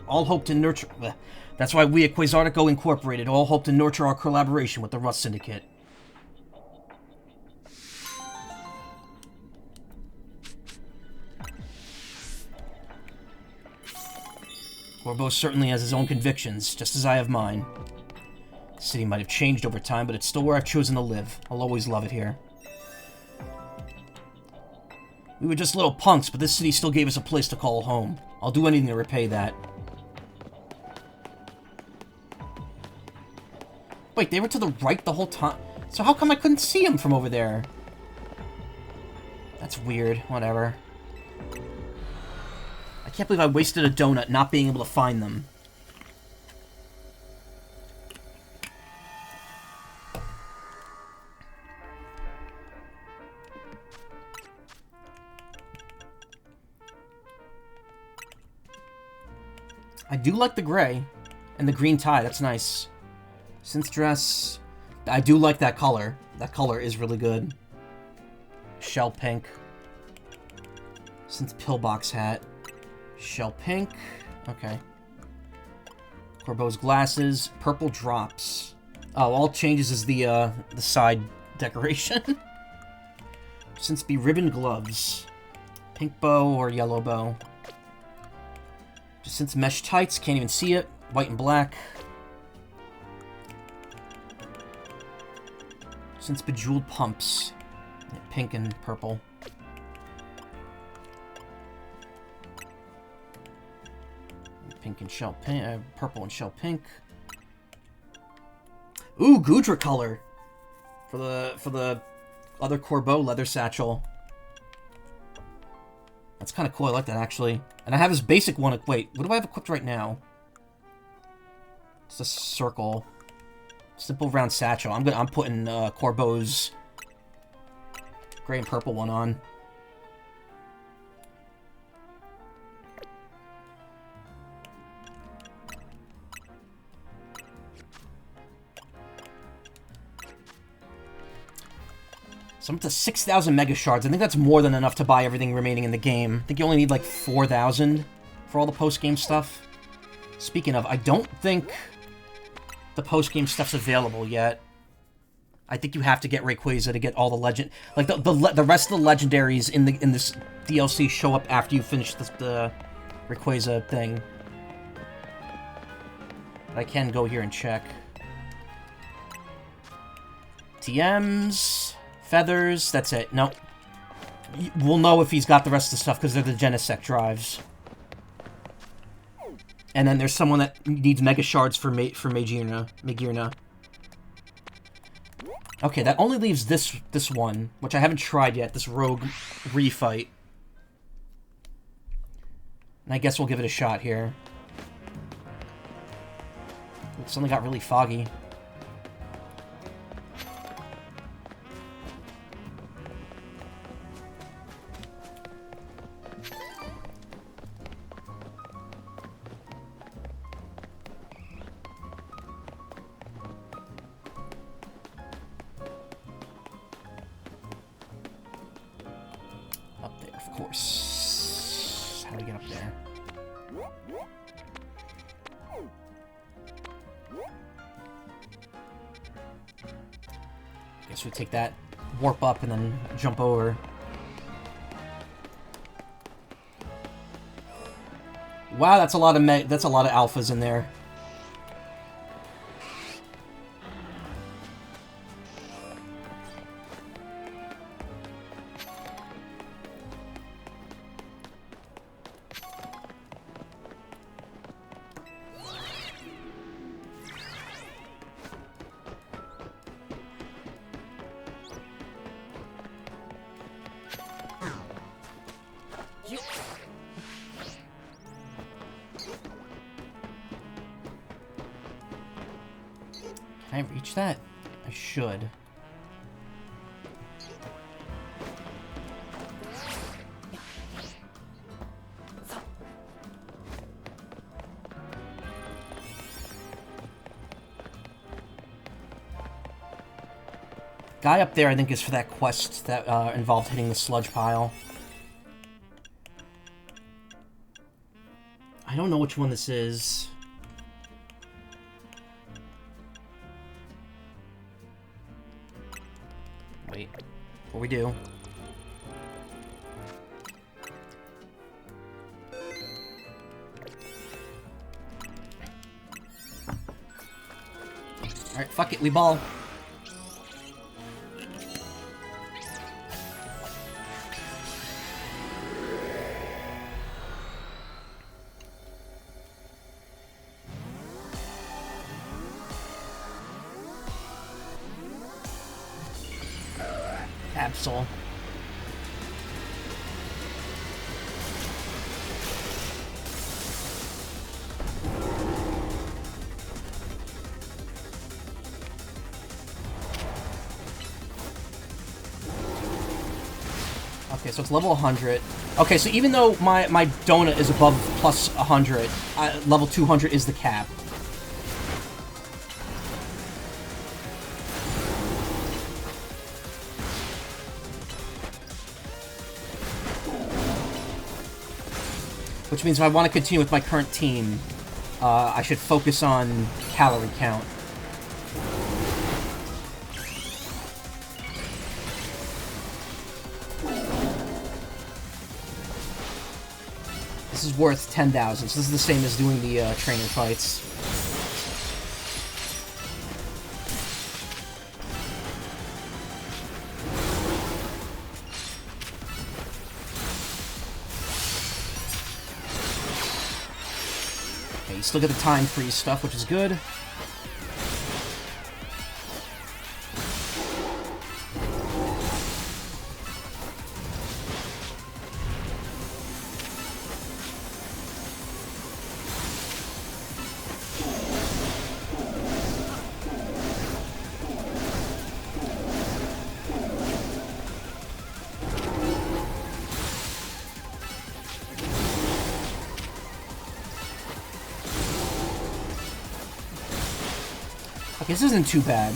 all hope to nurture... That's why we at Quasartico Incorporated all hope to nurture our collaboration with the Rust Syndicate. Corbeau certainly has his own convictions, just as I have mine. The city might have changed over time, but it's still where I've chosen to live. I'll always love it here. We were just little punks, but this city still gave us a place to call home. I'll do anything to repay that. Wait, they were to the right the whole time? So how come I couldn't see them from over there? That's weird. Whatever. I can't believe I wasted a donut not being able to find them. I do like the gray and the green tie. That's nice. Synth dress. I do like that color. That color is really good. Shell pink. Synth pillbox hat. Shell pink. Okay. Corbeau's glasses. Purple drops. Oh, all changes is the side decoration. Synth be ribbon gloves. Pink bow or yellow bow. Just since mesh tights, can't even see it. White and black. Since bejeweled pumps. Pink and purple. Pink and shell pink. Purple and shell pink. Ooh, Gudra color. For the other Corbeau leather satchel. That's kind of cool. I like that, actually. And I have this basic one. Wait, what do I have equipped right now? It's a circle. Simple round satchel. I'm putting Corbeau's gray and purple one on. So I'm up to 6,000 Mega Shards. I think that's more than enough to buy everything remaining in the game. I think you only need like 4,000 for all the post-game stuff. Speaking of, I don't think the post-game stuff's available yet. I think you have to get Rayquaza to get all the legend... Like, the rest of the legendaries in this DLC show up after you finish the Rayquaza thing. But I can go here and check. TMs... Feathers, that's it. Nope. We'll know if he's got the rest of the stuff because they're the Genesect drives. And then there's someone that needs Mega Shards for Magearna. Okay, that only leaves this one, which I haven't tried yet, this Rogue refight. And I guess we'll give it a shot here. It suddenly got really foggy. How do we get up there? Guess we take that warp up and then jump over. Wow, that's a lot of alphas in there. Can I reach that? I should. Guy up there, I think, is for that quest that involved hitting the sludge pile. I don't know which one this is. Wait. What we do? Alright, fuck it, we ball. Absol. Okay, so it's level 100. Okay, so even though my donut is above plus 100, level 200 is the cap. Which means if I want to continue with my current team, I should focus on calorie count. This is worth 10,000, so this is the same as doing the trainer fights. Okay, you still get the time freeze stuff, which is good. Okay, this isn't too bad.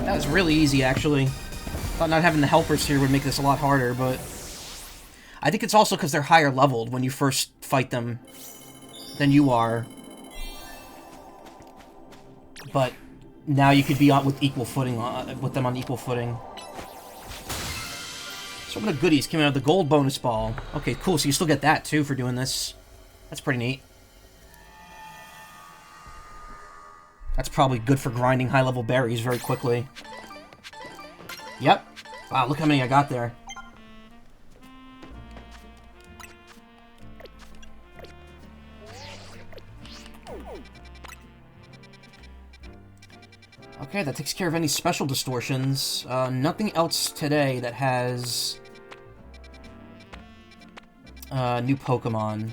That was really easy, actually. Thought not having the helpers here would make this a lot harder, but... I think it's also because they're higher leveled when you first fight them than you are. But now you could be on with equal footing, with them on equal footing. So what a goodies came out of the gold bonus ball. Okay, cool. So you still get that, too, for doing this. That's pretty neat. That's probably good for grinding high-level berries very quickly. Yep. Wow, look how many I got there. Okay, that takes care of any special distortions. Nothing else today that has new Pokemon.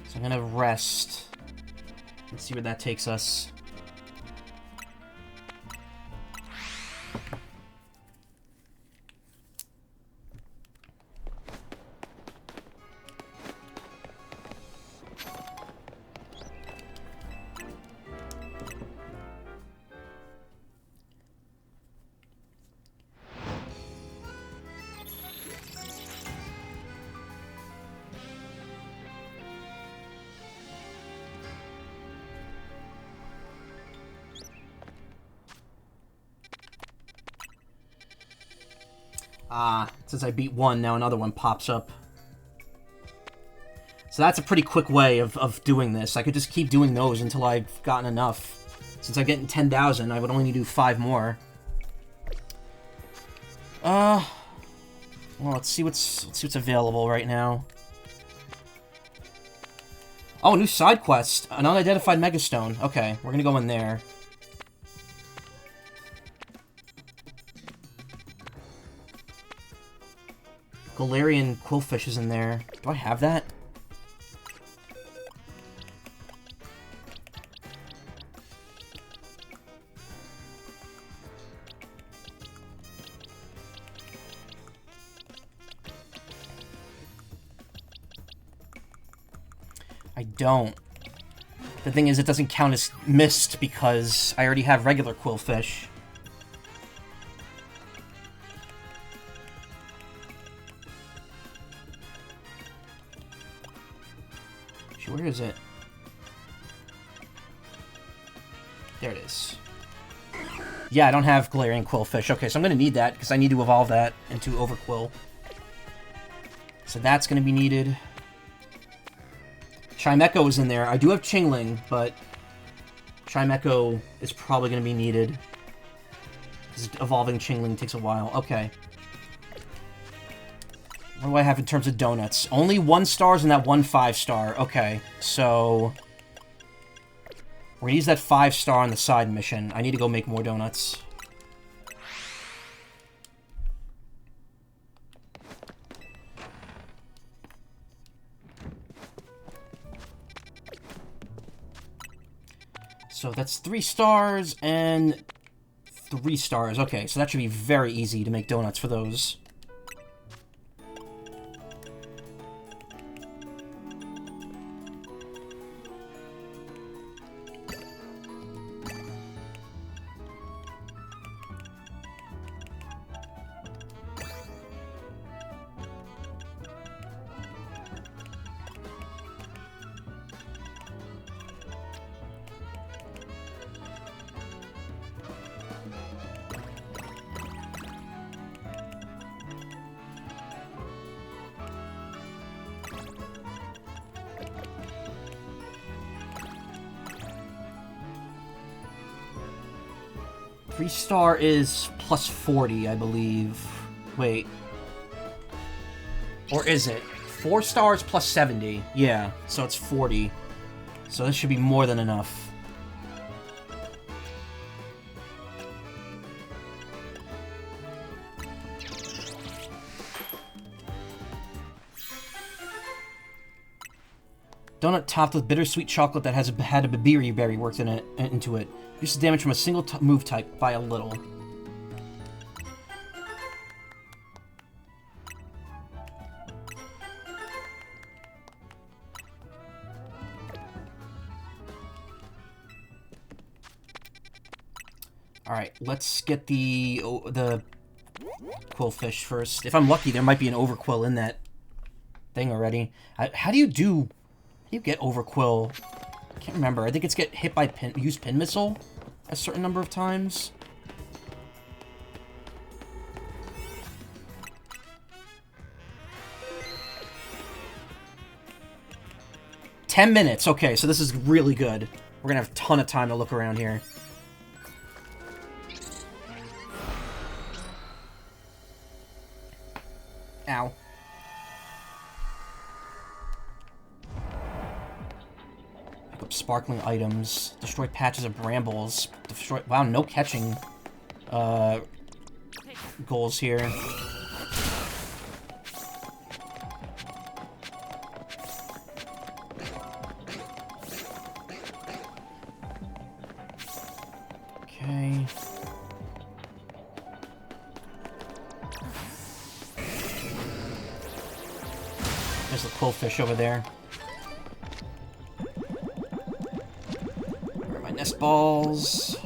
So I'm gonna rest. Let's see where that takes us. Since I beat one, now another one pops up. So that's a pretty quick way of doing this. I could just keep doing those until I've gotten enough. Since I'm getting 10,000, I would only need to do 5 more. Well, let's see what's available right now. Oh, new side quest. An unidentified Megastone. Okay, we're gonna go in there. Galarian Quillfish is in there. Do I have that? I don't. The thing is, it doesn't count as missed because I already have regular Quillfish. Where is it? There it is. Yeah, I don't have Galarian Quillfish. Okay, so I'm going to need that, because I need to evolve that into Overquill. So that's going to be needed. Chimecho is in there. I do have Chingling, but Chimecho is probably going to be needed. Because evolving Chingling takes a while. Okay. What do I have in terms of donuts? Only 1 stars and that 1 5-star. Okay, so we're gonna use that 5-star on the side mission. I need to go make more donuts. So that's 3 stars and 3 stars. Okay, so that should be very easy to make donuts for those. Star is plus 40, I believe. Wait. Or is it? 4 stars plus 70. Yeah, so it's 40. So this should be more than enough. Donut topped with bittersweet chocolate that had a babiri berry worked into it. Reduces damage from a single move type by a little. Alright, let's get the Quillfish first. If I'm lucky, there might be an Overquill in that thing already. How do you get Overquill? I can't remember. I think it's get hit by use Pin Missile a certain number of times. 10 minutes. Okay, so this is really good. We're gonna have a ton of time to look around here. Ow. Pick up sparkling items. Destroy patches of brambles. Destroy... Wow, no catching goals here. Okay. There's the quillfish over there. Where are my nest balls?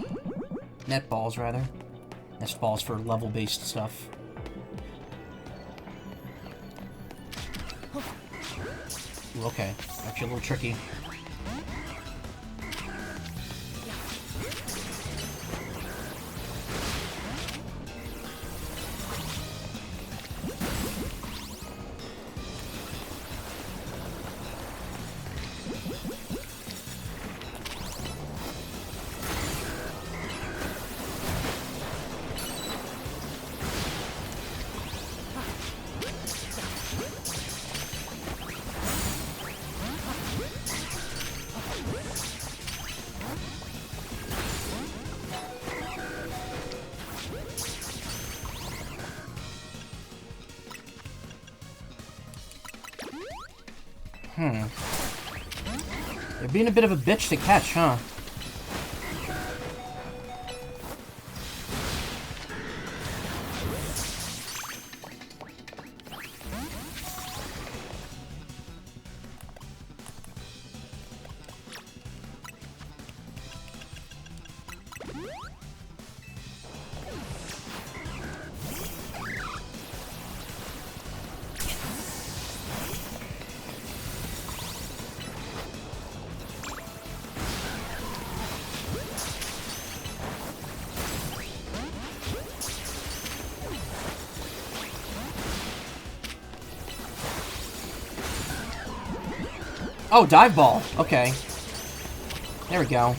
Net balls, rather. Nest balls for level-based stuff. Ooh, okay. Actually a little tricky. They're being a bit of a bitch to catch, huh? Oh, dive ball. Okay. There we go.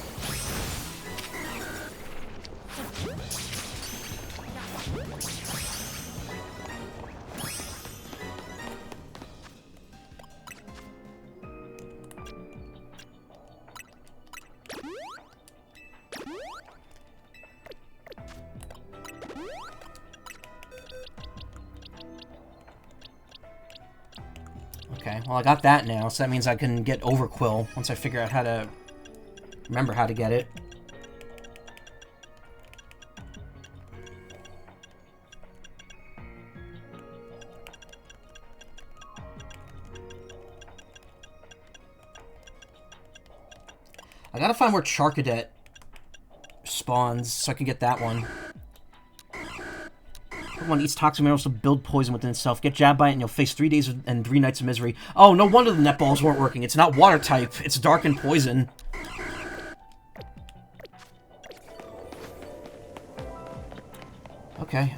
Okay, well I got that now, so that means I can get Overquill once I figure out how to... remember how to get it. I gotta find where Charcadet spawns so I can get that one. One eats toxic minerals to build poison within itself. Get jabbed by it and you'll face 3 days and 3 nights of misery. Oh, no wonder the net balls weren't working. It's not water type. It's dark and poison. Okay,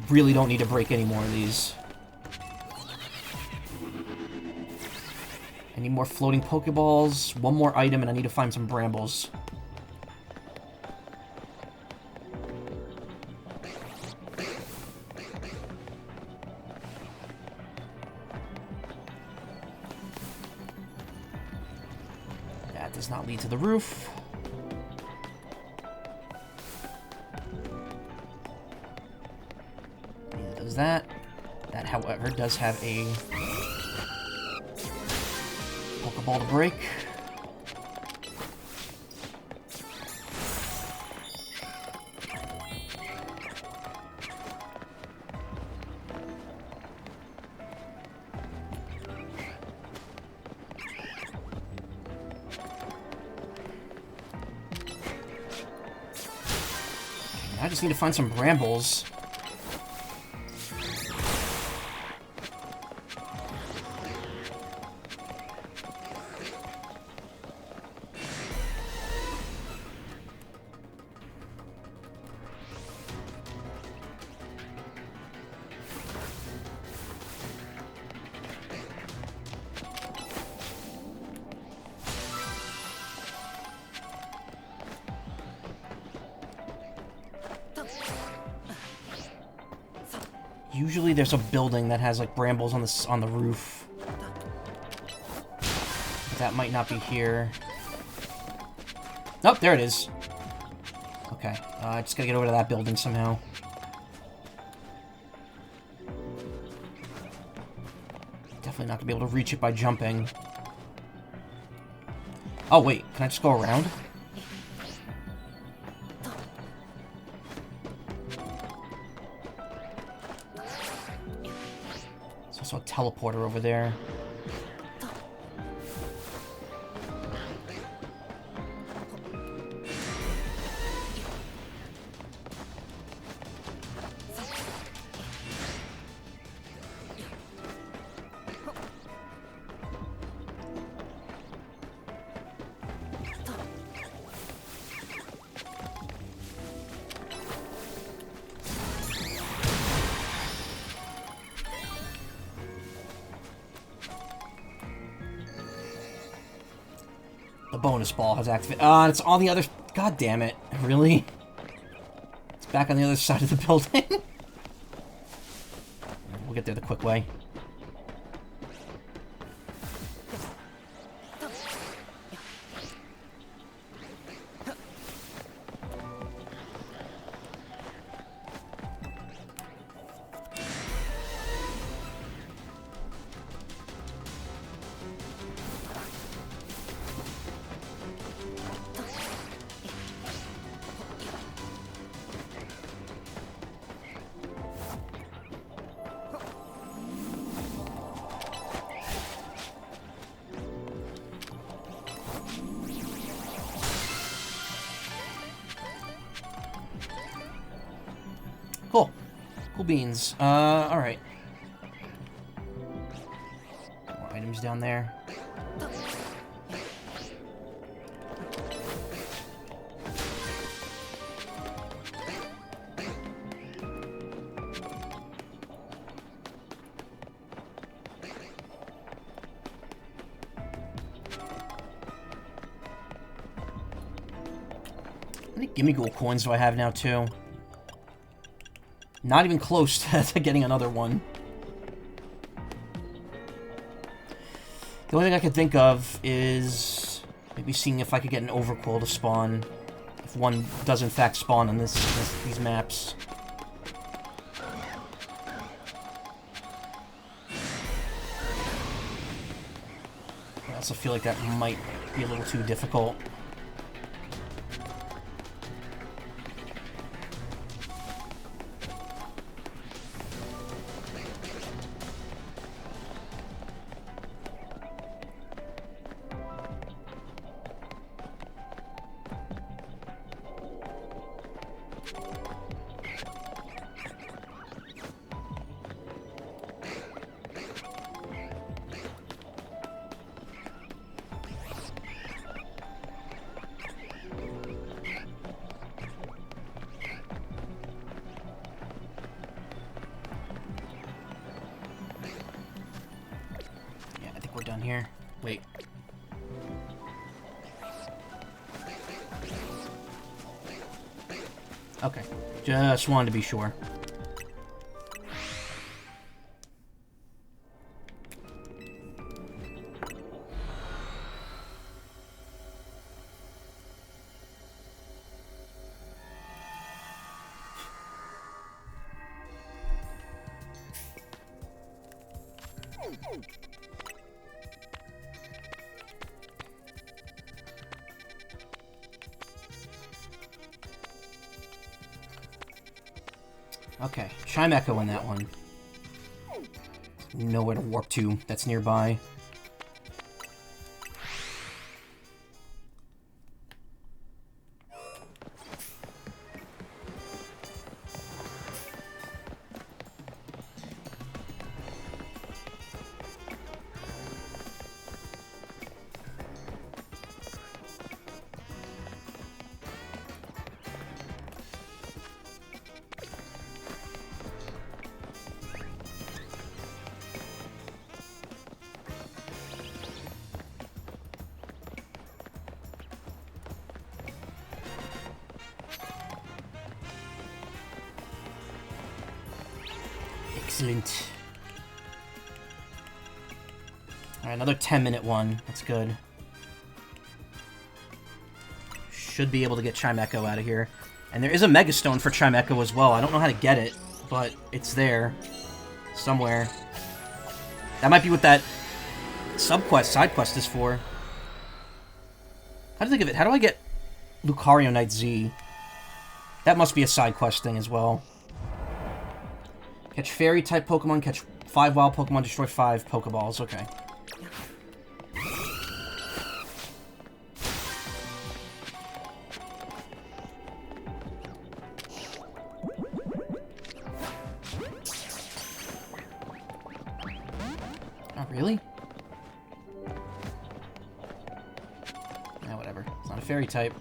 really don't need to break any more of these. I need more floating Pokeballs, one more item, and I need to find some brambles. That does not lead to the roof. Neither does that. That, however, does have a Pokeball to break. I just need to find some brambles. Usually there's a building that has, like, brambles on the roof. But that might not be here. Oh, there it is. Okay, I just gotta get over to that building somehow. Definitely not gonna be able to reach it by jumping. Oh, wait, can I just go around? There's also a teleporter over there. The bonus ball has activated. It's on the other... God damn it. Really? It's back on the other side of the building. We'll get there the quick way. Cool. Cool beans. Alright. More items down there. How many Gimme Ghoul coins do I have now, too? Not even close to getting another one. The only thing I could think of is maybe seeing if I could get an overquill to spawn. If one does in fact spawn on these maps. I also feel like that might be a little too difficult. We're done here. Wait. Okay. Just wanted to be sure. Okay, Chime Echo in that one. Nowhere to warp to that's nearby. Excellent. Alright, another 10-minute one. That's good. Should be able to get Chimecho out of here. And there is a Megastone for Chimecho as well. I don't know how to get it, but it's there. Somewhere. That might be what that side quest is for. How do I think of it? How do I get Lucario Knight Z? That must be a side quest thing as well. Catch Fairy-type Pokemon, catch 5 wild Pokemon, destroy 5 Pokeballs. Okay. Oh, really? Whatever. It's not a Fairy-type.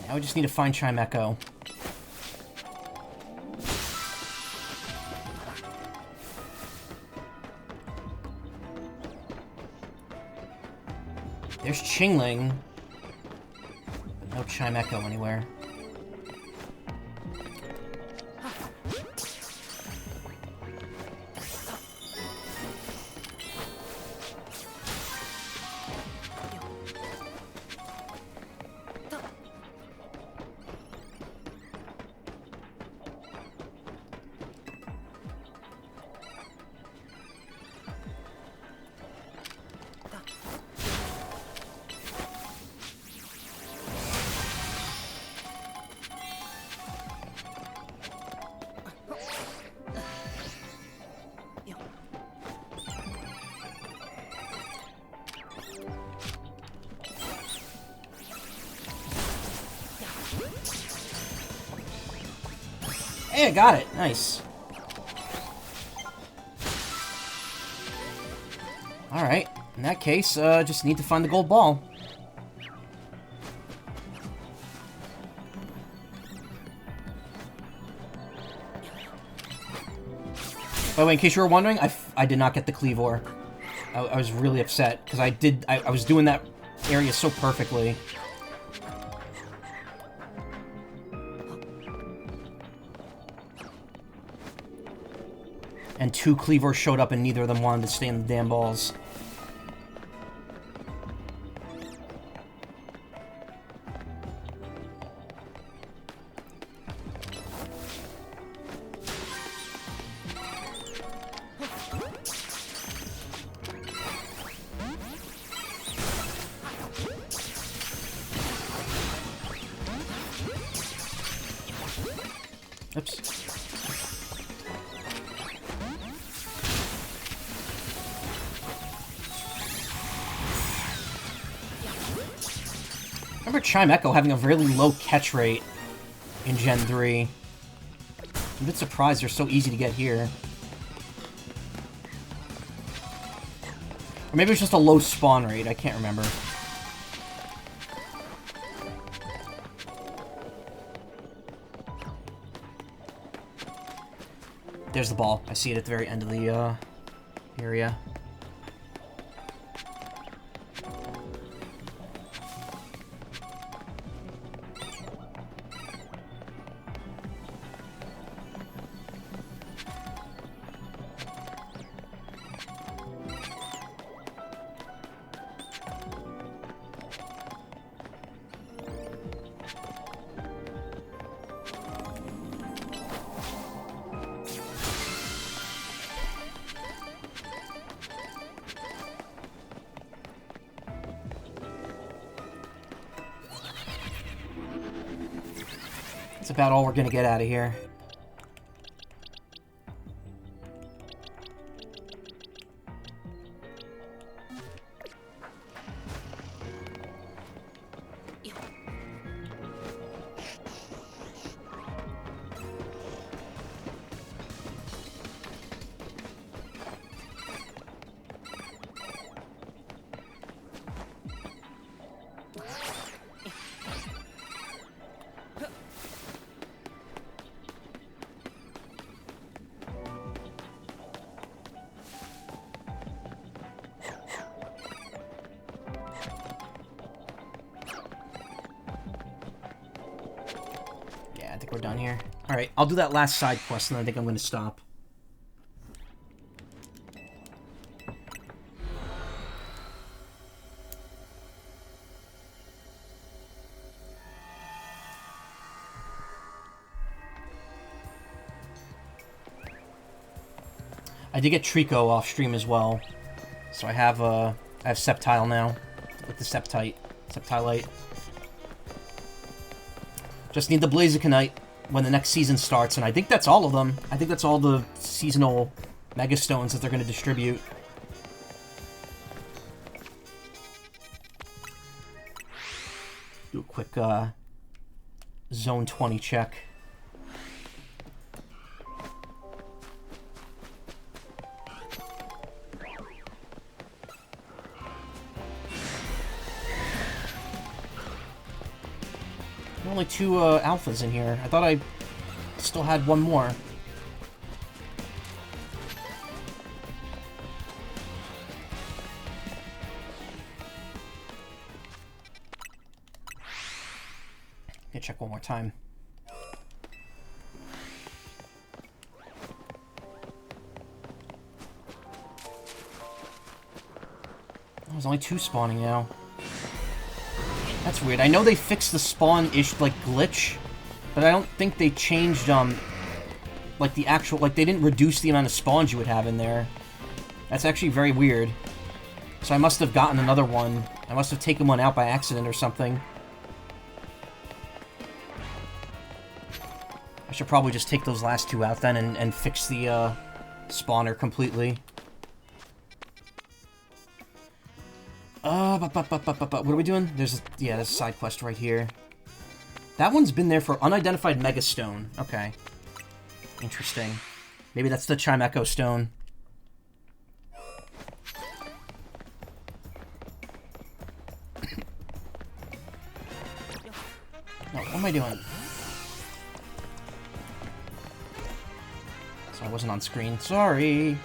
Now we just need to find Chimecho. There's Chingling. No Chimecho anywhere. Hey, I got it. Nice. Alright. In that case, just need to find the gold ball. By the way, in case you were wondering, I did not get the Cleavor. I was really upset, because I was doing that area so perfectly. And 2 Cleavors showed up and neither of them wanted to stay in the damn balls. Oops. I remember Chimecho having a really low catch rate in Gen 3. I'm a bit surprised they're so easy to get here. Or maybe it's just a low spawn rate, I can't remember. There's the ball. I see it at the very end of the area. That's about all we're gonna get out of here. we're done here. Alright, I'll do that last side quest, and then I think I'm going to stop. I did get Trico off stream as well, so I have Septile now, with the Septilite. Just need the Blazikenite when the next season starts, and I think that's all of them. I think that's all the seasonal Mega Stones that they're going to distribute. Do a quick Zone 20 check. Only 2 alphas in here. I thought I still had one more. Gonna check one more time. There's only 2 spawning now. That's weird. I know they fixed the spawn-ish, like, glitch, but I don't think they changed, like, the actual... Like, they didn't reduce the amount of spawns you would have in there. That's actually very weird. So I must have gotten another one. I must have taken one out by accident or something. I should probably just take those last 2 out then and fix the, spawner completely. What are we doing? There's a side quest right here. That one's been there for unidentified Megastone. Okay. Interesting. Maybe that's the Chimecho Stone. No, what am I doing? So I wasn't on screen. Sorry.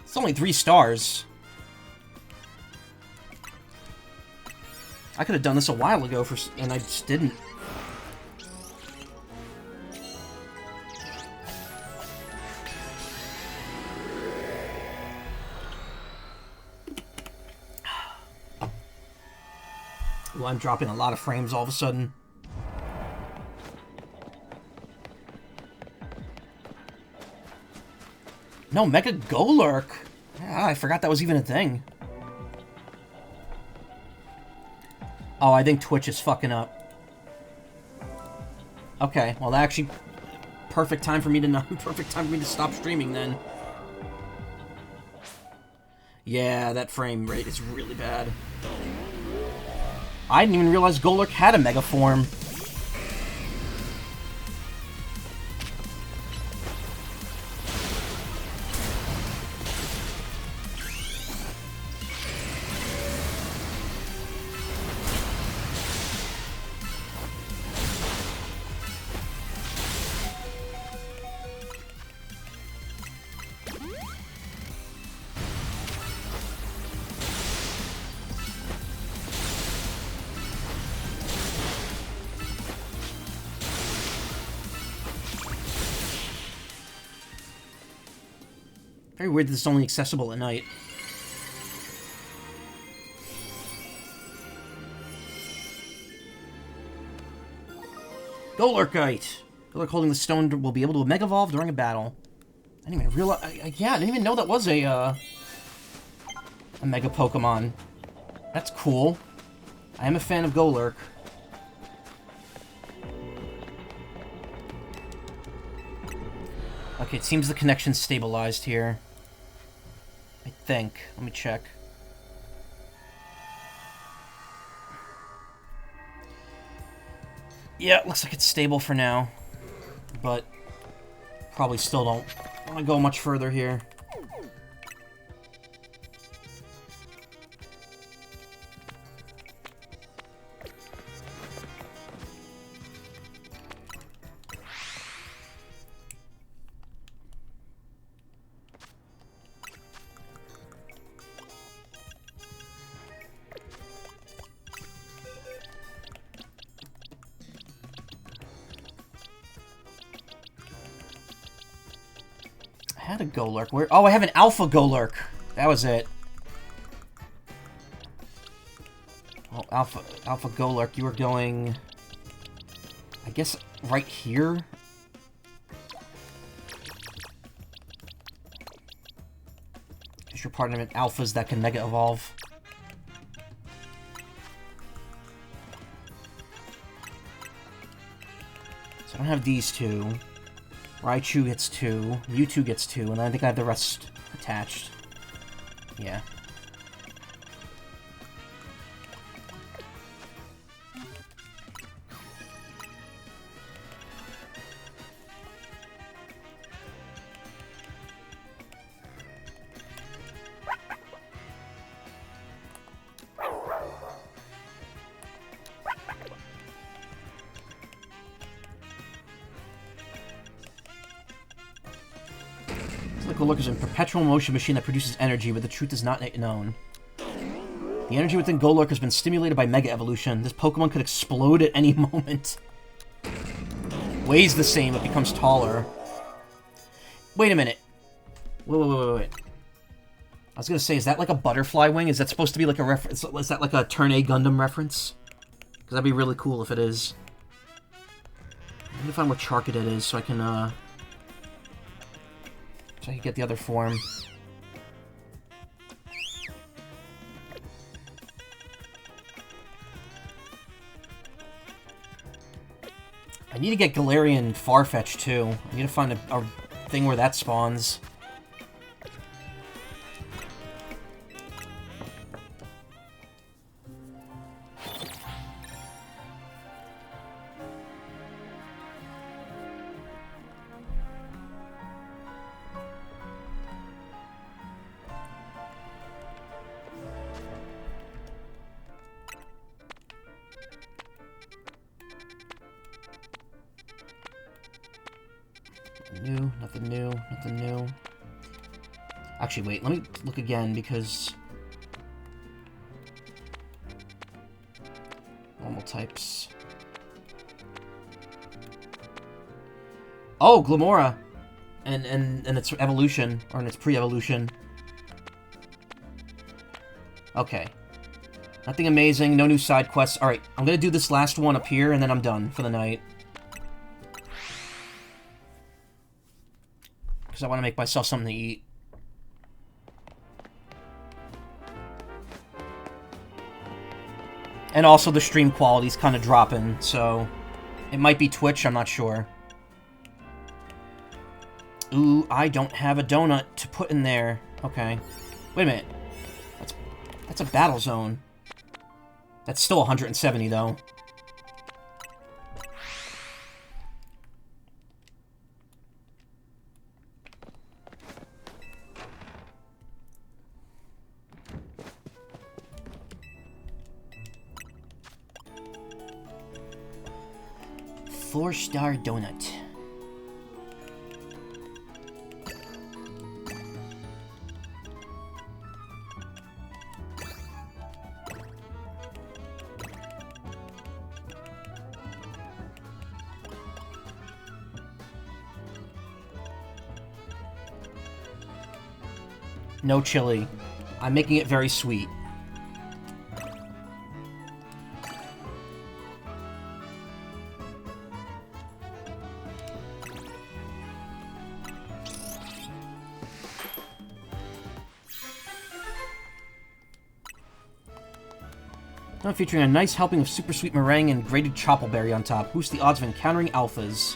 It's only 3 stars. I could have done this a while ago, and I just didn't. Well, I'm dropping a lot of frames all of a sudden. No, Mega Golurk! Yeah, I forgot that was even a thing. Oh, I think Twitch is fucking up. Okay, well, that actually... Perfect time for me to stop streaming, then. Yeah, that frame rate is really bad. I didn't even realize Golurk had a Mega form. Very weird that it's only accessible at night. Golurkite! Golurk holding the stone will be able to Mega Evolve during a battle. I didn't even realize... yeah, I didn't even know that was a Mega Pokemon. That's cool. I am a fan of Golurk. Okay, it seems the connection's stabilized here. I think. Let me check. Yeah, it looks like it's stable for now. But probably still don't want to go much further here. had a Golurk. Where? Oh, I have an Alpha Golurk. That was it. Oh, Alpha Golurk, you were going... I guess right here? Because you're part of an alphas that can Mega Evolve. So I don't have these two. Raichu gets 2, Mewtwo gets 2, and I think I have the rest attached. Yeah. Golurk is a perpetual motion machine that produces energy, but the truth is not known. The energy within Golurk has been stimulated by Mega Evolution. This Pokemon could explode at any moment. Weighs the same, but becomes taller. Wait a minute. Wait. I was gonna say, is that like a butterfly wing? Is that supposed to be like a reference? Is that like a Turn A Gundam reference? Because that'd be really cool if it is. I need to find where Charcadet is so I can, so I can get the other form. I need to get Galarian Farfetch, too. I need to find a thing where that spawns. Nothing new. Actually, wait, let me look again, because... Normal types. Oh, Glamora! And its evolution, or in its pre-evolution. Okay. Nothing amazing, no new side quests. Alright, I'm gonna do this last one up here, and then I'm done for the night. Because I want to make myself something to eat. And also the stream quality's kind of dropping, so... It might be Twitch, I'm not sure. Ooh, I don't have a donut to put in there. Okay. Wait a minute. That's a battle zone. That's still 170, though. Four-star donut. No chili. I'm making it very sweet. Now featuring a nice helping of super sweet meringue and grated choppleberry on top. Boosts the odds of encountering alphas.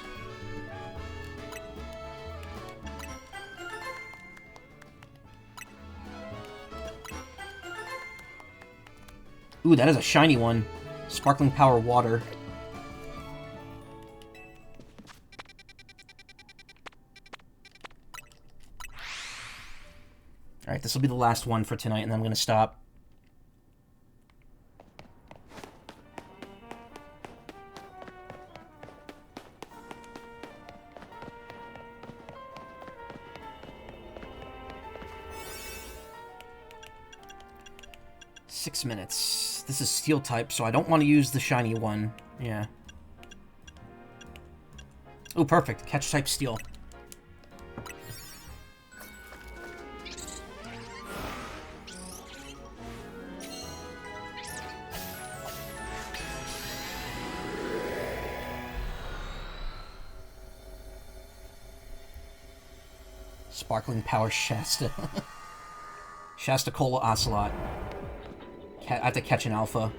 Ooh, that is a shiny one. Sparkling Power Water. Alright, this will be the last one for tonight, and then I'm going to stop. Minutes. This is steel type, so I don't want to use the shiny one. Yeah. Oh, perfect. Catch type steel. Sparkling Power Shasta. Shasta Cola Ocelot. I have to catch an alpha.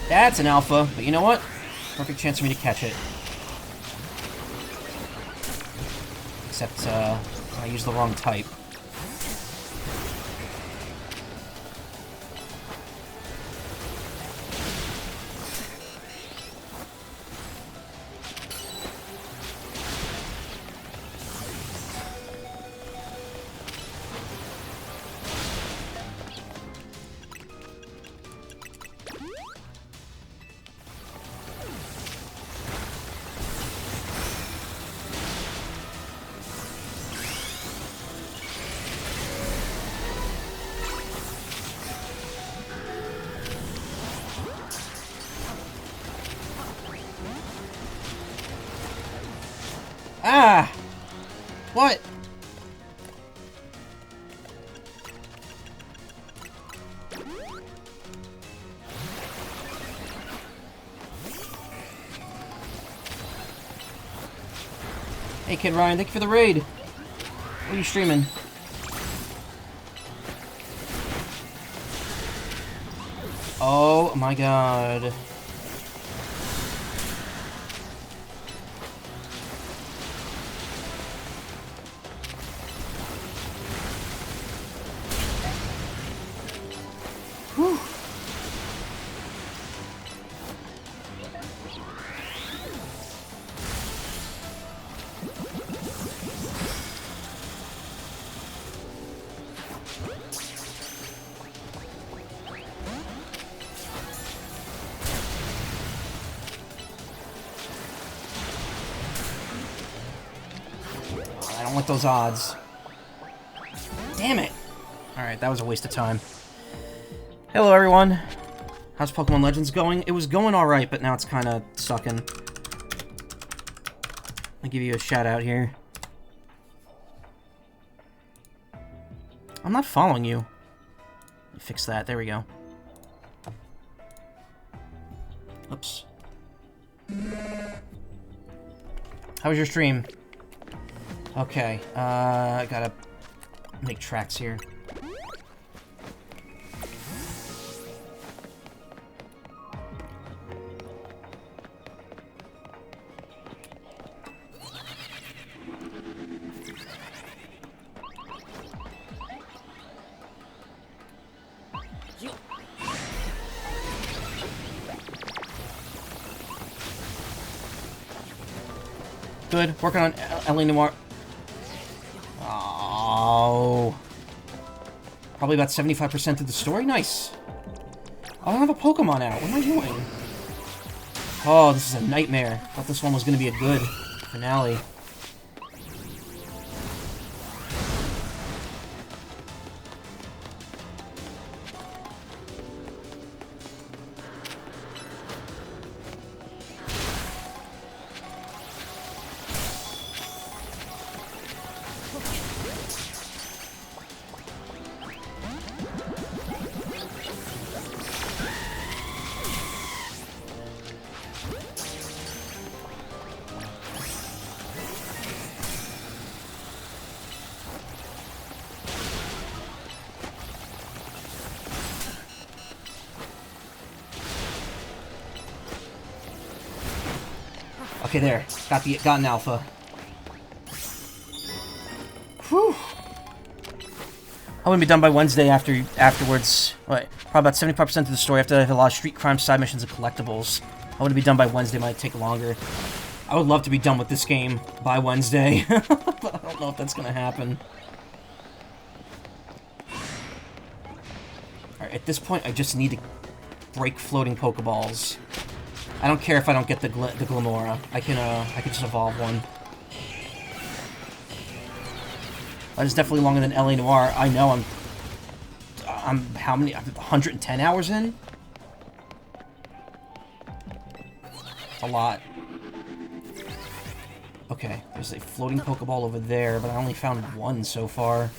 That's an alpha, but you know what? Perfect chance for me to catch it. Except, I used the wrong type. Ah! What? Hey, Kid Ryan, thank you for the raid. What are you streaming? Oh my god. Whew. I don't want those odds. Damn it! Alright, that was a waste of time. Hello everyone! How's Pokemon Legends going? It was going alright, but now it's kinda sucking. I'll give you a shout out here. I'm not following you. Let me fix that, there we go. Oops. How was your stream? Okay, I gotta make tracks here. Good, working on L.A. Noire. Oh. Probably about 75% of the story? Nice. Oh, I don't have a Pokemon out. What am I doing? Oh, this is a nightmare. Thought this one was going to be a good finale. Okay, there. Got an alpha. Whew. I wouldn't be done by Wednesday afterwards. What? Probably about 75% of the story after I have a lot of street crime side missions and collectibles. I wouldn't be done by Wednesday, might take longer. I would love to be done with this game by Wednesday, but I don't know if that's gonna happen. Alright, at this point I just need to break floating Pokeballs. I don't care if I don't get the Glamora. I can just evolve one. That is definitely longer than L.A. Noire. I know, I'm how many? I'm 110 hours in? A lot. Okay, there's a floating Pokeball over there, but I only found one so far.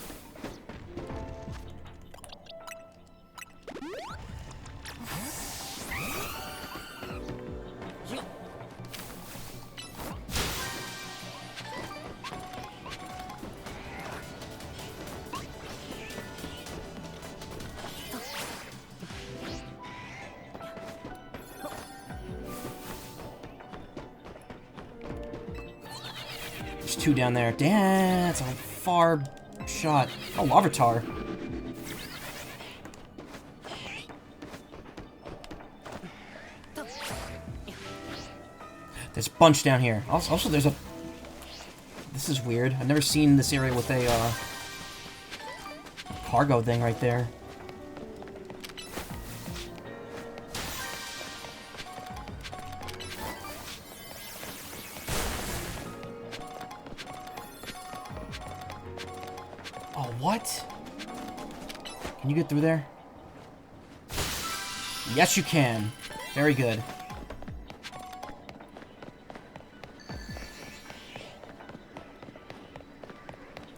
There's two down there. Damn, that's a far shot. Oh, Larvitar. There's a bunch down here. Also, there's a... This is weird. I've never seen this area with a, cargo thing right there. Oh, what? Can you get through there? Yes, you can. Very good.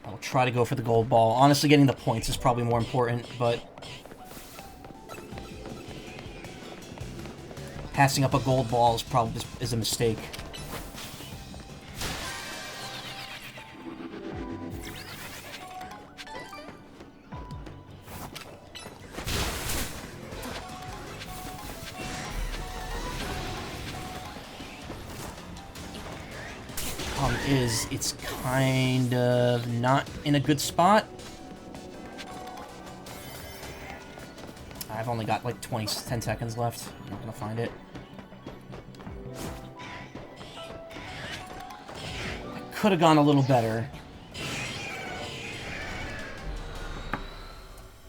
I'll try to go for the gold ball. Honestly, getting the points is probably more important, but... Passing up a gold ball is probably a mistake. It's kind of not in a good spot. I've only got like 10 seconds left. I'm not gonna find it. I could have gone a little better.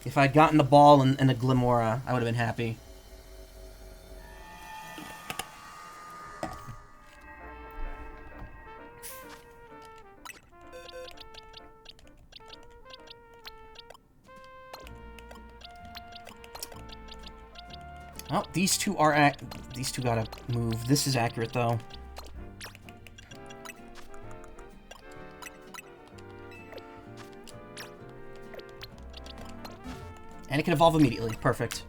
If I'd gotten the ball and a Glimora, I would have been happy. Oh, these two are these two gotta move. This is accurate, though. And it can evolve immediately. Perfect.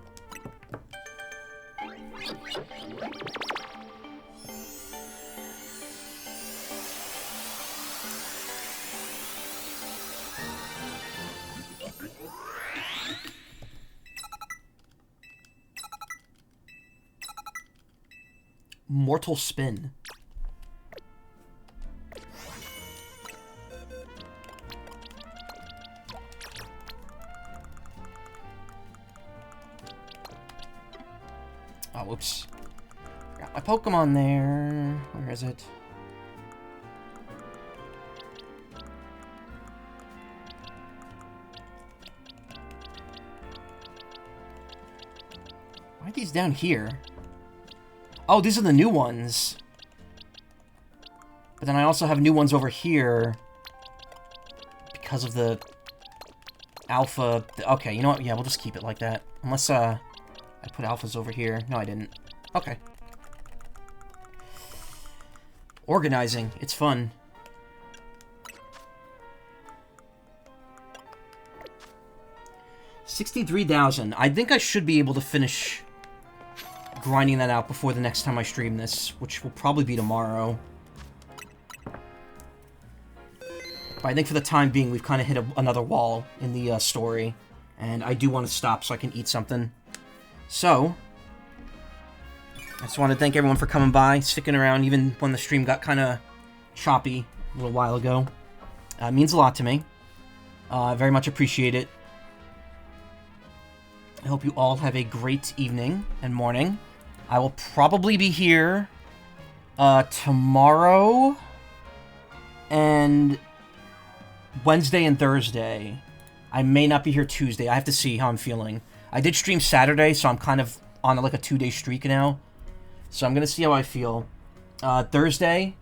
Mortal Spin. Oh, whoops. Got my Pokemon there. Where is it? Why are these down here? Oh, these are the new ones. But then I also have new ones over here because of the alpha. Okay, you know what? Yeah, we'll just keep it like that. Unless I put alphas over here. No, I didn't. Okay. Organizing. It's fun. $63,000. I think I should be able to finish grinding that out before the next time I stream this, which will probably be tomorrow. But I think for the time being, we've kind of hit another wall in the story, and I do want to stop so I can eat something. So, I just want to thank everyone for coming by, sticking around, even when the stream got kind of choppy a little while ago. It means a lot to me. Very much appreciate it. I hope you all have a great evening and morning. I will probably be here tomorrow and Wednesday and Thursday. I may not be here Tuesday. I have to see how I'm feeling. I did stream Saturday, so I'm kind of on like a 2-day streak now. So I'm going to see how I feel. Thursday,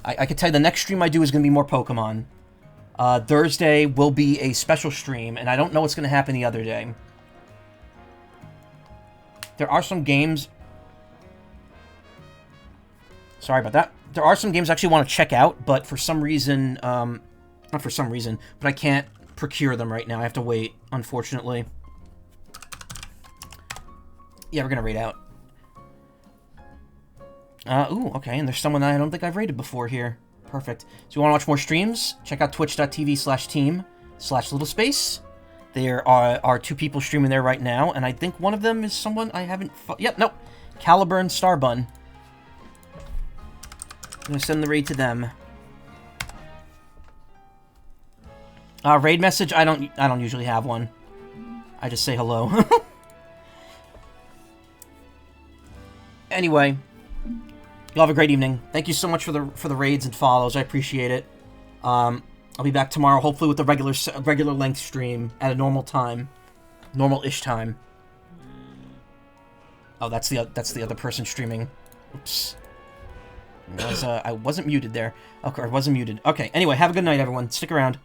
I can tell you the next stream I do is going to be more Pokemon. Thursday will be a special stream, and I don't know what's going to happen the other day. There are some games... Sorry about that. There are some games I actually want to check out, but for some reason... not for some reason, but I can't procure them right now. I have to wait, unfortunately. Yeah, we're gonna raid out. Ooh, okay, and there's someone that I don't think I've raided before here. Perfect. So you want to watch more streams? Check out twitch.tv/team/littlespace. There are 2 people streaming there right now, and I think one of them is someone I haven't... Yep, nope. Caliburn Starbun. I'm gonna send the raid to them. Raid message? I don't usually have one. I just say hello. Anyway, you'll have a great evening. Thank you so much for the raids and follows. I appreciate it. I'll be back tomorrow, hopefully with a regular length stream at a normal time, normal-ish time. Oh, that's the other person streaming. Oops. I wasn't muted there. Okay, I wasn't muted. Okay. Anyway, have a good night, everyone. Stick around.